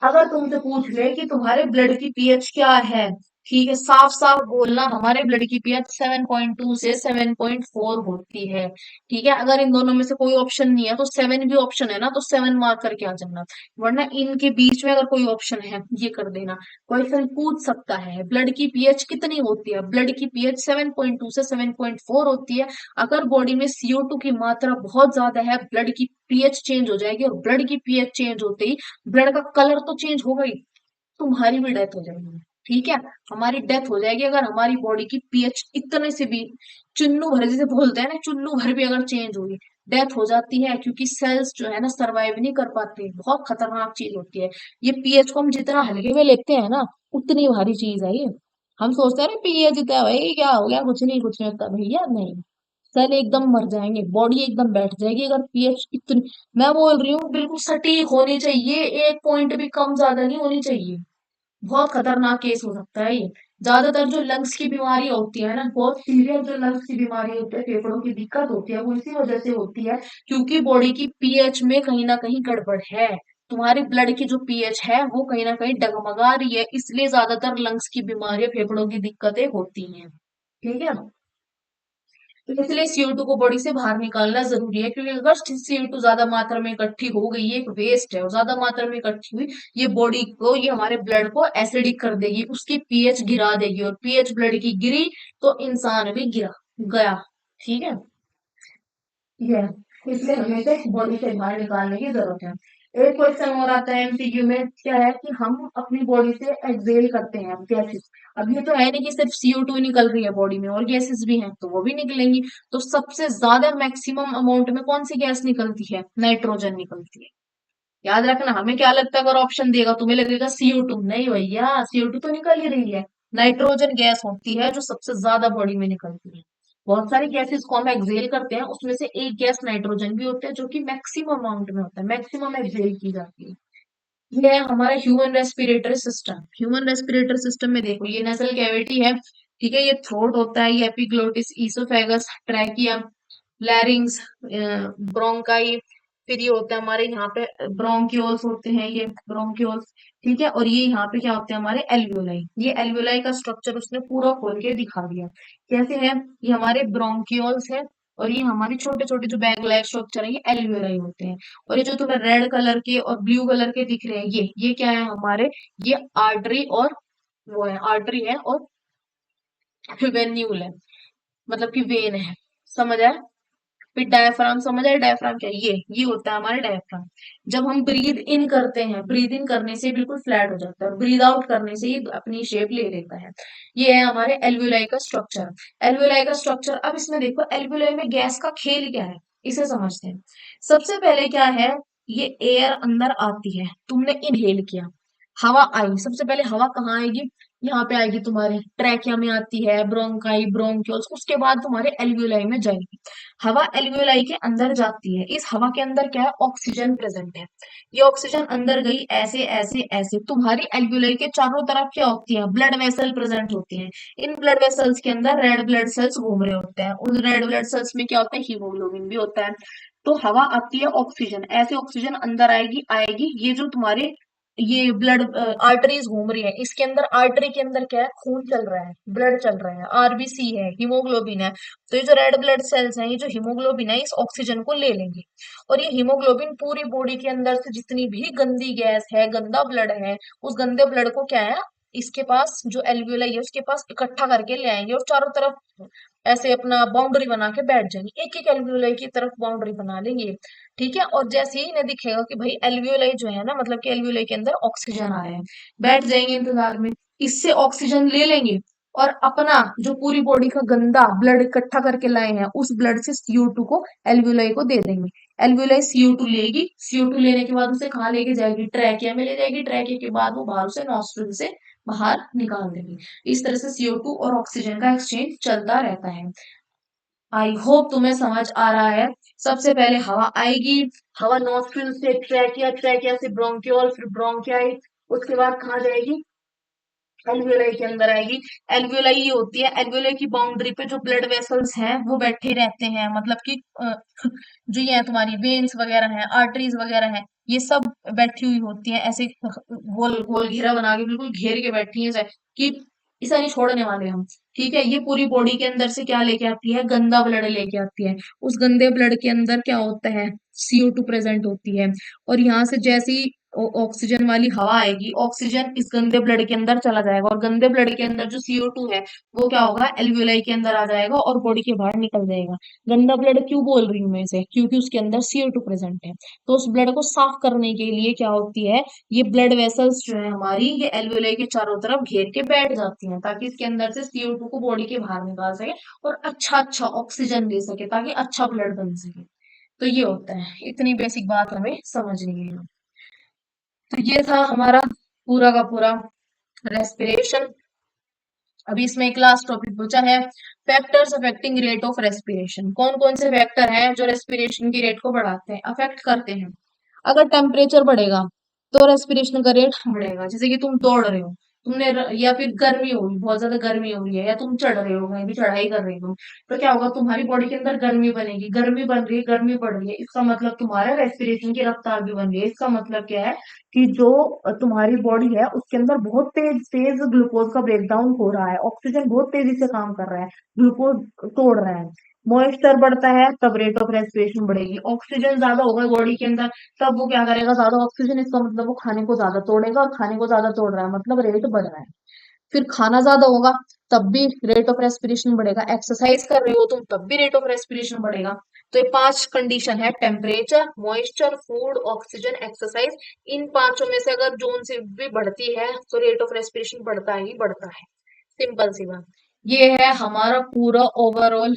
अगर तुमसे पूछ ले कि तुम्हारे ब्लड की पीएच क्या है, ठीक है, साफ साफ बोलना, हमारे ब्लड की पीएच 7.2 से 7.4 होती है। ठीक है, अगर इन दोनों में से कोई ऑप्शन नहीं है तो 7 भी ऑप्शन है ना, तो 7 मार्क करके आ जाना, वरना इनके बीच में अगर कोई ऑप्शन है ये कर देना। क्वेश्चन पूछ सकता है ब्लड की पीएच कितनी होती है, ब्लड की पीएच 7.2 से 7.4 होती है। अगर बॉडी में CO2 की मात्रा बहुत ज्यादा है, ब्लड की पीएच चेंज हो जाएगी, और ब्लड की पीएच चेंज होते ही ब्लड का कलर तो चेंज होगा ही, तुम्हारी भी डेथ हो जाएगी। ठीक है, हमारी डेथ हो जाएगी अगर हमारी बॉडी की पीएच इतने से भी, चुन्नू भर जिसे बोलते हैं ना, चुन्नू भर भी अगर चेंज हुई, डेथ हो जाती है, क्योंकि सेल्स जो है ना सर्वाइव नहीं कर पाते, बहुत खतरनाक चीज होती है। ये पीएच को हम जितना हल्के में लेते हैं ना, उतनी भारी चीज है ये। हम सोचते हैं ना पीएच इतना है, भाई क्या हो गया, कुछ नहीं कुछ नहीं होता, भैया नहीं, सेल एकदम मर जाएंगे, बॉडी एकदम बैठ जाएगी अगर पीएच इतनी, मैं बोल रही हूँ बिल्कुल सटीक होनी चाहिए, एक पॉइंट भी कम ज्यादा नहीं होनी चाहिए। बहुत खतरनाक केस हो सकता है ये। ज्यादातर जो लंग्स की बीमारी होती है ना, बहुत सीरियस जो लंग्स की बीमारी होती है, फेफड़ों की दिक्कत होती है, वो इसी वजह से होती है क्योंकि बॉडी की पीएच में कहीं ना कहीं गड़बड़ है। तुम्हारे ब्लड की जो पीएच है वो कहीं ना कहीं डगमगा रही है, इसलिए ज्यादातर लंग्स की बीमारी, फेफड़ों की दिक्कतें होती हैं। ठीक है, तो इसलिए CO2 को बॉडी से बाहर निकालना जरूरी है, क्योंकि अगर CO2 ज्यादा मात्रा में इकट्ठी हो गई, ये एक वेस्ट है, और ज्यादा मात्रा में इकट्ठी हुई, ये बॉडी को, ये हमारे ब्लड को एसिडिक कर देगी, उसकी पीएच गिरा देगी, और पीएच ब्लड की गिरी तो इंसान भी गिरा गया। ठीक है, ये है। इसलिए हमें इसे बॉडी से बाहर निकालने की जरूरत है। एक क्वेश्चन और आता है MCQ में, क्या है कि हम अपनी बॉडी से एक्सहेल करते हैं गैसेस। अब ये तो है नहीं कि सिर्फ CO2 निकल रही है बॉडी में, और गैसेस भी हैं तो वो भी निकलेंगी। तो सबसे ज्यादा मैक्सिमम अमाउंट में कौन सी गैस निकलती है, नाइट्रोजन निकलती है। याद रखना, हमें क्या लगता है अगर ऑप्शन देगा तुम्हें लगेगा CO2, नहीं भैया, CO2 तो निकल ही रही है, नाइट्रोजन गैस होती है जो सबसे ज्यादा बॉडी में निकलती है। बहुत सारी गैसेस को हम एक्सहेल करते हैं, उसमें से एक गैस नाइट्रोजन भी होता है जो कि मैक्सिमम अमाउंट में होता है, मैक्सिमम एक्सहेल की जाती है। ये है हमारा human respiratory system. Human respiratory system में देखो, ये नेसल कैविटी है, ठीक है, ये थ्रोट होता है, ये एपिग्लोटिस, ईसोफेगस, ट्रैकियम, लैरिंग्स, ब्रोंकाई, फिर ये होता है हमारे यहाँ पे ब्रोंक्यूल्स होते हैं, ये ब्रोंक्यूल्स। ठीक है, और ये यहाँ पे क्या होते हैं हमारे एल्वियोलाई, ये एल्वियोलाई का स्ट्रक्चर उसने पूरा खोल के दिखा दिया कैसे है। ये हमारे ब्रोंक्यूल्स है, और ये हमारे छोटे छोटे जो बैग लाइक स्ट्रक्चर है, ये एल्वियोलाई होते हैं। और ये जो तुम्हें रेड कलर के और ब्लू कलर के दिख रहे हैं, ये क्या है हमारे, ये आर्टरी और वो है, आर्टरी है और वेन्यूल है, मतलब कि वेन है, समझ आया। फिर डायफ्राम, समझ आए डायफ्राम क्या है? ये होता है हमारा डायफ्राम। जब हम ब्रीद इन करते हैं, ब्रीद इन करने से बिल्कुल फ्लैट हो जाता है, ब्रीद आउट करने से ये अपनी शेप ले लेता है। ये है हमारे एल्वियोलाई का स्ट्रक्चर। एल्वियोलाई का स्ट्रक्चर, अब इसमें देखो एल्वियोलाई में गैस का खेल क्या है, इसे समझते हैं। सबसे पहले क्या है, ये एयर अंदर आती है, तुमने इनहेल किया, हवा आई, सबसे पहले हवा कहाँ आएगी, यहाँ पे आएगी, तुम्हारे ट्रैकिया में आती है, ब्रोंकाई, ब्रोंक्यूल्स, उसके बाद तुम्हारे एल्वियोलाई में जाएगी। हवा एल्वियोलाई के अंदर जाती है, इस हवा के अंदर क्या है, ऑक्सीजन प्रेजेंट है। ये ऑक्सीजन अंदर गई, ऐसे ऐसे ऐसे, तुम्हारी एल्वियोलाई के चारों तरफ क्या होती है, ब्लड वेसल प्रेजेंट होती हैं। इन ब्लड वेसल्स के अंदर रेड ब्लड सेल्स घूम रहे होते हैं, उन रेड ब्लड सेल्स में क्या होता है, हीमोग्लोबिन भी होता है। तो हवा आती है, ऑक्सीजन, ऐसे ऑक्सीजन अंदर आएगी आएगी, ये जो तुम्हारे ये ब्लड आर्टरीज घूम रही है, इसके अंदर आर्टरी के अंदर क्या है, खून चल रहा है, ब्लड चल रहा है, आरबीसी है, हीमोग्लोबिन है। तो ये जो रेड ब्लड सेल्स हैं, ये जो हीमोग्लोबिन है, इस ऑक्सीजन को ले लेंगे, और ये हीमोग्लोबिन पूरी बॉडी के अंदर से जितनी भी गंदी गैस है, गंदा ब्लड है, उस गंदे ब्लड को क्या है, इसके पास जो एल्वियोलाई है उसके पास इकट्ठा करके ले आएंगे, और चारों तरफ ऐसे अपना बाउंड्री बना के बैठ जाएंगे, एक एक एल्वियोलाई की तरफ बाउंड्री बना लेंगे। ठीक है, और जैसे ही इन्हें दिखेगा कि भाई एल्वियोलाई जो है ना, मतलब कि एल्वियोलाई के अंदर ऑक्सीजन आ रहा है, बैठ जाएंगे इंतजार में, इससे ऑक्सीजन ले लेंगे, और अपना जो पूरी बॉडी का गंदा ब्लड इकट्ठा करके लाए हैं, उस ब्लड से CO2 को एल्वियोलाई को दे देंगे। एल्वियोलाई CO2 लेगी, CO2 लेने के बाद उसे कहाँ लेके जाएगी, ट्रैकिया में ले जाएगी, ट्रैकिया के बाद वो बाहर से नॉस्ट्रिल से बाहर निकाल देगी। इस तरह से CO2 और ऑक्सीजन का एक्सचेंज चलता रहता है। आई होप तुम्हें समझ आ रहा है। सबसे पहले हवा आएगी, हवा नॉस्ट्रिल से ट्रैकिया, ट्रैकिया से ब्रोंक्यूल, फिर ब्रोंकियाई, उसके बाद कहाँ जाएगी, एल्वियोलाई के अंदर आएगी। एल्वियोलाई ये होती है, एल्वियोलाई की बाउंड्री पे जो ब्लड वेसल्स हैं वो बैठे रहते हैं, मतलब कि जो ये है तुम्हारी वेन्स वगैरह हैं, आर्टरीज वगैरह हैं, ये सब बैठी हुई होती हैं, ऐसे गोल गोल घेरा बना के, बिल्कुल घेर के बैठी है, कि इसे नहीं छोड़ने वाले हम। ठीक है, ये पूरी बॉडी के अंदर से क्या लेके आती है, गंदा ब्लड लेके आती है। उस गंदे ब्लड के अंदर क्या होता है, CO2 प्रेजेंट होती है, और यहाँ से जैसे ही ऑक्सीजन वाली हवा आएगी, ऑक्सीजन इस गंदे ब्लड के अंदर चला जाएगा, और गंदे ब्लड के अंदर जो CO2 है वो क्या होगा, एल्वियोलाई के अंदर आ जाएगा और बॉडी के बाहर निकल जाएगा। गंदा ब्लड क्यों बोल रही हूँ मैं इसे, क्योंकि उसके अंदर CO2 प्रेजेंट है। तो उस ब्लड को साफ करने के लिए क्या होती है, ये ब्लड वेसल्स जो है हमारी, ये एल्वियोलाई के चारों तरफ घेर के बैठ जाती हैं, ताकि इसके अंदर से CO2 को बॉडी के बाहर निकाल सके, और अच्छा अच्छा ऑक्सीजन ले सके, ताकि अच्छा ब्लड बन सके। तो ये होता है, इतनी बेसिक बात हमें समझनी है। तो ये था हमारा पूरा का पूरा रेस्पिरेशन। अभी इसमें एक लास्ट टॉपिक बचा है, factors affecting rate of respiration. कौन कौन से फैक्टर हैं जो रेस्पिरेशन की रेट को बढ़ाते हैं, अफेक्ट करते हैं। अगर टेम्परेचर बढ़ेगा तो रेस्पिरेशन का रेट बढ़ेगा, जैसे कि तुम दौड़ रहे हो, या फिर गर्मी होगी, बहुत ज्यादा गर्मी हो रही है, या तुम चढ़ रहे हो, कहीं भी चढ़ाई कर रहे हो, तो क्या होगा, तुम्हारी बॉडी के अंदर गर्मी बनेगी, गर्मी बन रही है, गर्मी बढ़ रही है, इसका मतलब तुम्हारा रेस्पिरेशन की रफ्तार भी बन रही है। इसका मतलब क्या है, कि जो तुम्हारी बॉडी है उसके अंदर बहुत तेज तेज ग्लूकोज का ब्रेकडाउन हो रहा है, ऑक्सीजन बहुत तेजी से काम कर रहा है, ग्लूकोज तोड़ रहा है। मॉइस्चर बढ़ता है तब रेट ऑफ रेस्पिरेशन बढ़ेगी, ऑक्सीजन ज्यादा होगा बॉडी के अंदर, तब वो क्या करेगा, ज्यादा ऑक्सीजन, इसका मतलब वो खाने को ज्यादा तोड़ेगा, और खाने को ज्यादा तोड़ रहा है मतलब रेट बढ़ रहा है। फिर खाना ज्यादा होगा तब भी रेट ऑफ रेस्पिरेशन बढ़ेगा, एक्सरसाइज कर रहे हो तुम तब भी रेट ऑफ रेस्पिरेशन बढ़ेगा। तो ये 5 कंडीशन है, temperature, moisture, food, oxygen, exercise. इन पांचों में से अगर जोन से भी बढ़ती है तो रेट ऑफ रेस्पिरेशन बढ़ता ही बढ़ता है। सिंपल सी बात। ये है हमारा पूरा ओवरऑल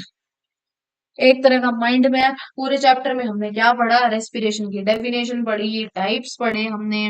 एक तरह का माइंड मैप। पूरे चैप्टर में हमने क्या पढ़ा, रेस्पिरेशन की डेफिनेशन पढ़ी, टाइप्स पढ़े हमने,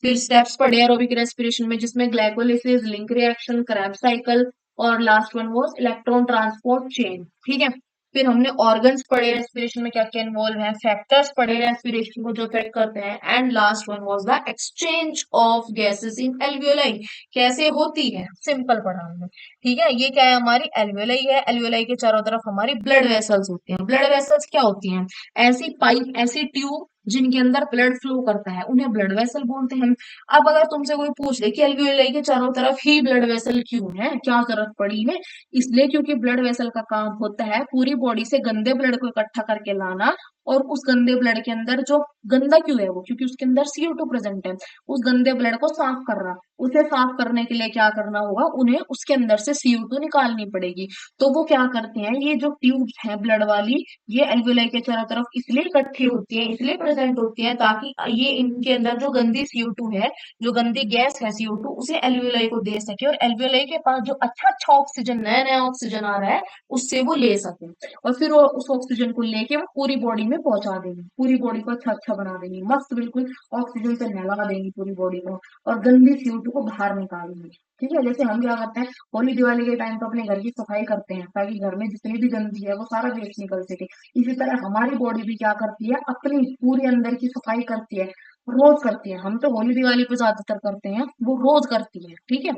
फिर स्टेप्स पढ़े एरोबिक रेस्पिरेशन में, जिसमें glycolysis, link reaction, Krebs cycle, और last one was electron transport chain. ठीक है, फिर हमने ऑर्गन्स पढ़े रेस्पिरेशन में क्या क्या इन्वॉल्व है, फैक्टर्स पढ़े रेस्पिरेशन को जो अफेक्ट करते हैं, and last one was the exchange of gases in alveoli, कैसे होती है, सिंपल पढ़ा हमने। ठीक है, ये क्या है, हमारी एल्वियोलाई है, एल्वियोलाई के चारों तरफ हमारी ब्लड वेसल्स होती हैं। ब्लड वेसल्स क्या होती हैं, ऐसी पाइप, ऐसी ट्यूब जिनके अंदर ब्लड फ्लो करता है, उन्हें ब्लड वेसल बोलते हैं। अब अगर तुमसे कोई पूछ ले कि एल्वियोलाई के चारों तरफ ही ब्लड वेसल क्यों है, क्या जरूरत पड़ी है, इसलिए क्योंकि ब्लड वेसल का काम होता है पूरी बॉडी से गंदे ब्लड को इकट्ठा करके लाना, और उस गंदे ब्लड के अंदर जो गंदा क्यों है वो, क्योंकि उसके अंदर CO2 प्रेजेंट है, उस गंदे ब्लड को साफ कर रहा, उसे साफ करने के लिए क्या करना होगा, उन्हें उसके अंदर से CO2 निकालनी पड़ेगी। तो वो क्या करते हैं, ये जो ट्यूब्स हैं ब्लड वाली, ये एल्वियोलाई के चारों तरफ इसलिए इकट्ठी होती है, इसलिए प्रेजेंट होती है, ताकि ये इनके अंदर जो गंदी CO2 है, जो गंदी गैस है CO2, उसे एल्वियोलाई को दे सके, और एल्वियोलाई के पास जो अच्छा अच्छा ऑक्सीजन, नया नया ऑक्सीजन आ रहा है, उससे वो ले सके, और फिर वो उस ऑक्सीजन को लेके वो पूरी बॉडी में पहुंचा देंगे, पूरी बॉडी को अच्छा अच्छा बना देंगे, मस्त बिल्कुल ऑक्सीजन से नहला देंगी पूरी बॉडी को, और गंदी CO2 को बाहर निकाल देंगे। ठीक है, जैसे हम क्या करते हैं, होली दिवाली के टाइम पे अपने घर की सफाई करते हैं, ताकि घर में जितनी भी गंदगी है वो सारा वेस्ट निकल सके। इसी तरह हमारी बॉडी भी क्या करती है, अपनी पूरी अंदर की सफाई करती है, रोज करती है। हम तो होली दिवाली पे ज्यादातर करते हैं, वो रोज करती है। ठीक है,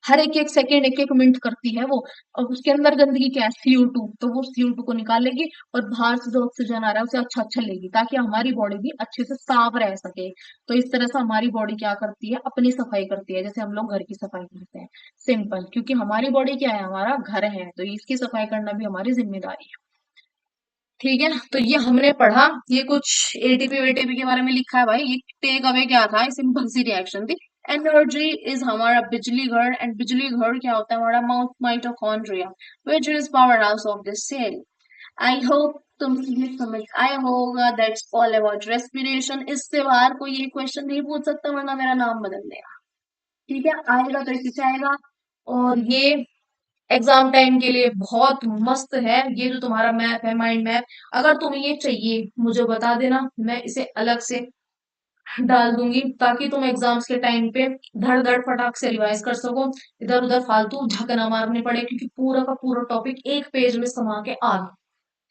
हर एक एक सेकेंड, एक एक मिनट करती है वो, और उसके अंदर गंदगी क्या है, CO2, तो वो CO2 को निकालेगी, और बाहर से जो ऑक्सीजन आ रहा है उसे अच्छा अच्छा लेगी, ताकि हमारी बॉडी भी अच्छे से साफ रह सके। तो इस तरह से हमारी बॉडी क्या करती है, अपनी सफाई करती है, जैसे हम लोग घर की सफाई करते हैं, सिंपल, क्योंकि हमारी बॉडी क्या है, हमारा घर है, तो इसकी सफाई करना भी हमारी जिम्मेदारी है। ठीक है ना, तो ये हमने पढ़ा, ये कुछ ATP वेटीपी के बारे में लिखा है भाई, ये टेक अवे क्या था, सिंपल सी रिएक्शन थी। एनर्जी इज हमारा बिजली घर, एंड बिजली घर क्या होता है, हमारा mitochondria, which is power house of the cell. I hope तुम ये समझ आया होगा। That's all about respiration. इससे बाहर कोई ये क्वेश्चन नहीं पूछ सकता, वरना मेरा नाम बदल देगा। ठीक है, आएगा तो इसी से आएगा। और ये एग्जाम टाइम के लिए बहुत मस्त है, ये जो तुम्हारा मैप है, माइंड मैप, अगर तुम्हें ये चाहिए मुझे बता देना, मैं इसे अलग से डाल दूंगी, ताकि तुम एग्जाम्स के टाइम पे धड़ धड़ फटाक से रिवाइज कर सको, इधर उधर फालतू झक ना मारने पड़े, क्योंकि पूरा का पूरा टॉपिक एक पेज में समा के आ गया।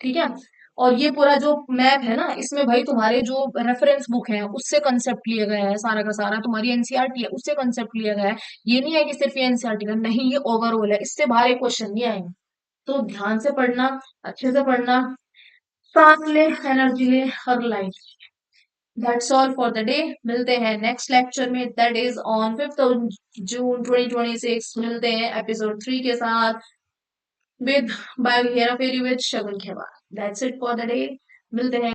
ठीक है, और ये पूरा जो मैप है ना, इसमें भाई तुम्हारे जो रेफरेंस बुक है उससे कंसेप्ट लिया गया है, सारा का सारा तुम्हारी NCERT है उससे कंसेप्ट लिया गया है। ये नहीं है कि सिर्फ ये NCERT का, नहीं, ये ओवरऑल है, इससे बाहर एक क्वेश्चन नहीं आएंगे। तो ध्यान से पढ़ना, अच्छे से पढ़ना, सांस ले, एनर्जी ले, हर life. That's all for the day. मिलते हैं नेक्स्ट लेक्चर में, दैट इज ऑन 5 जून 2026। मिलते हैं एपिसोड 3 के साथ, with by Hera Fairy with Shagun Khewar. That's it for the day. मिलते हैं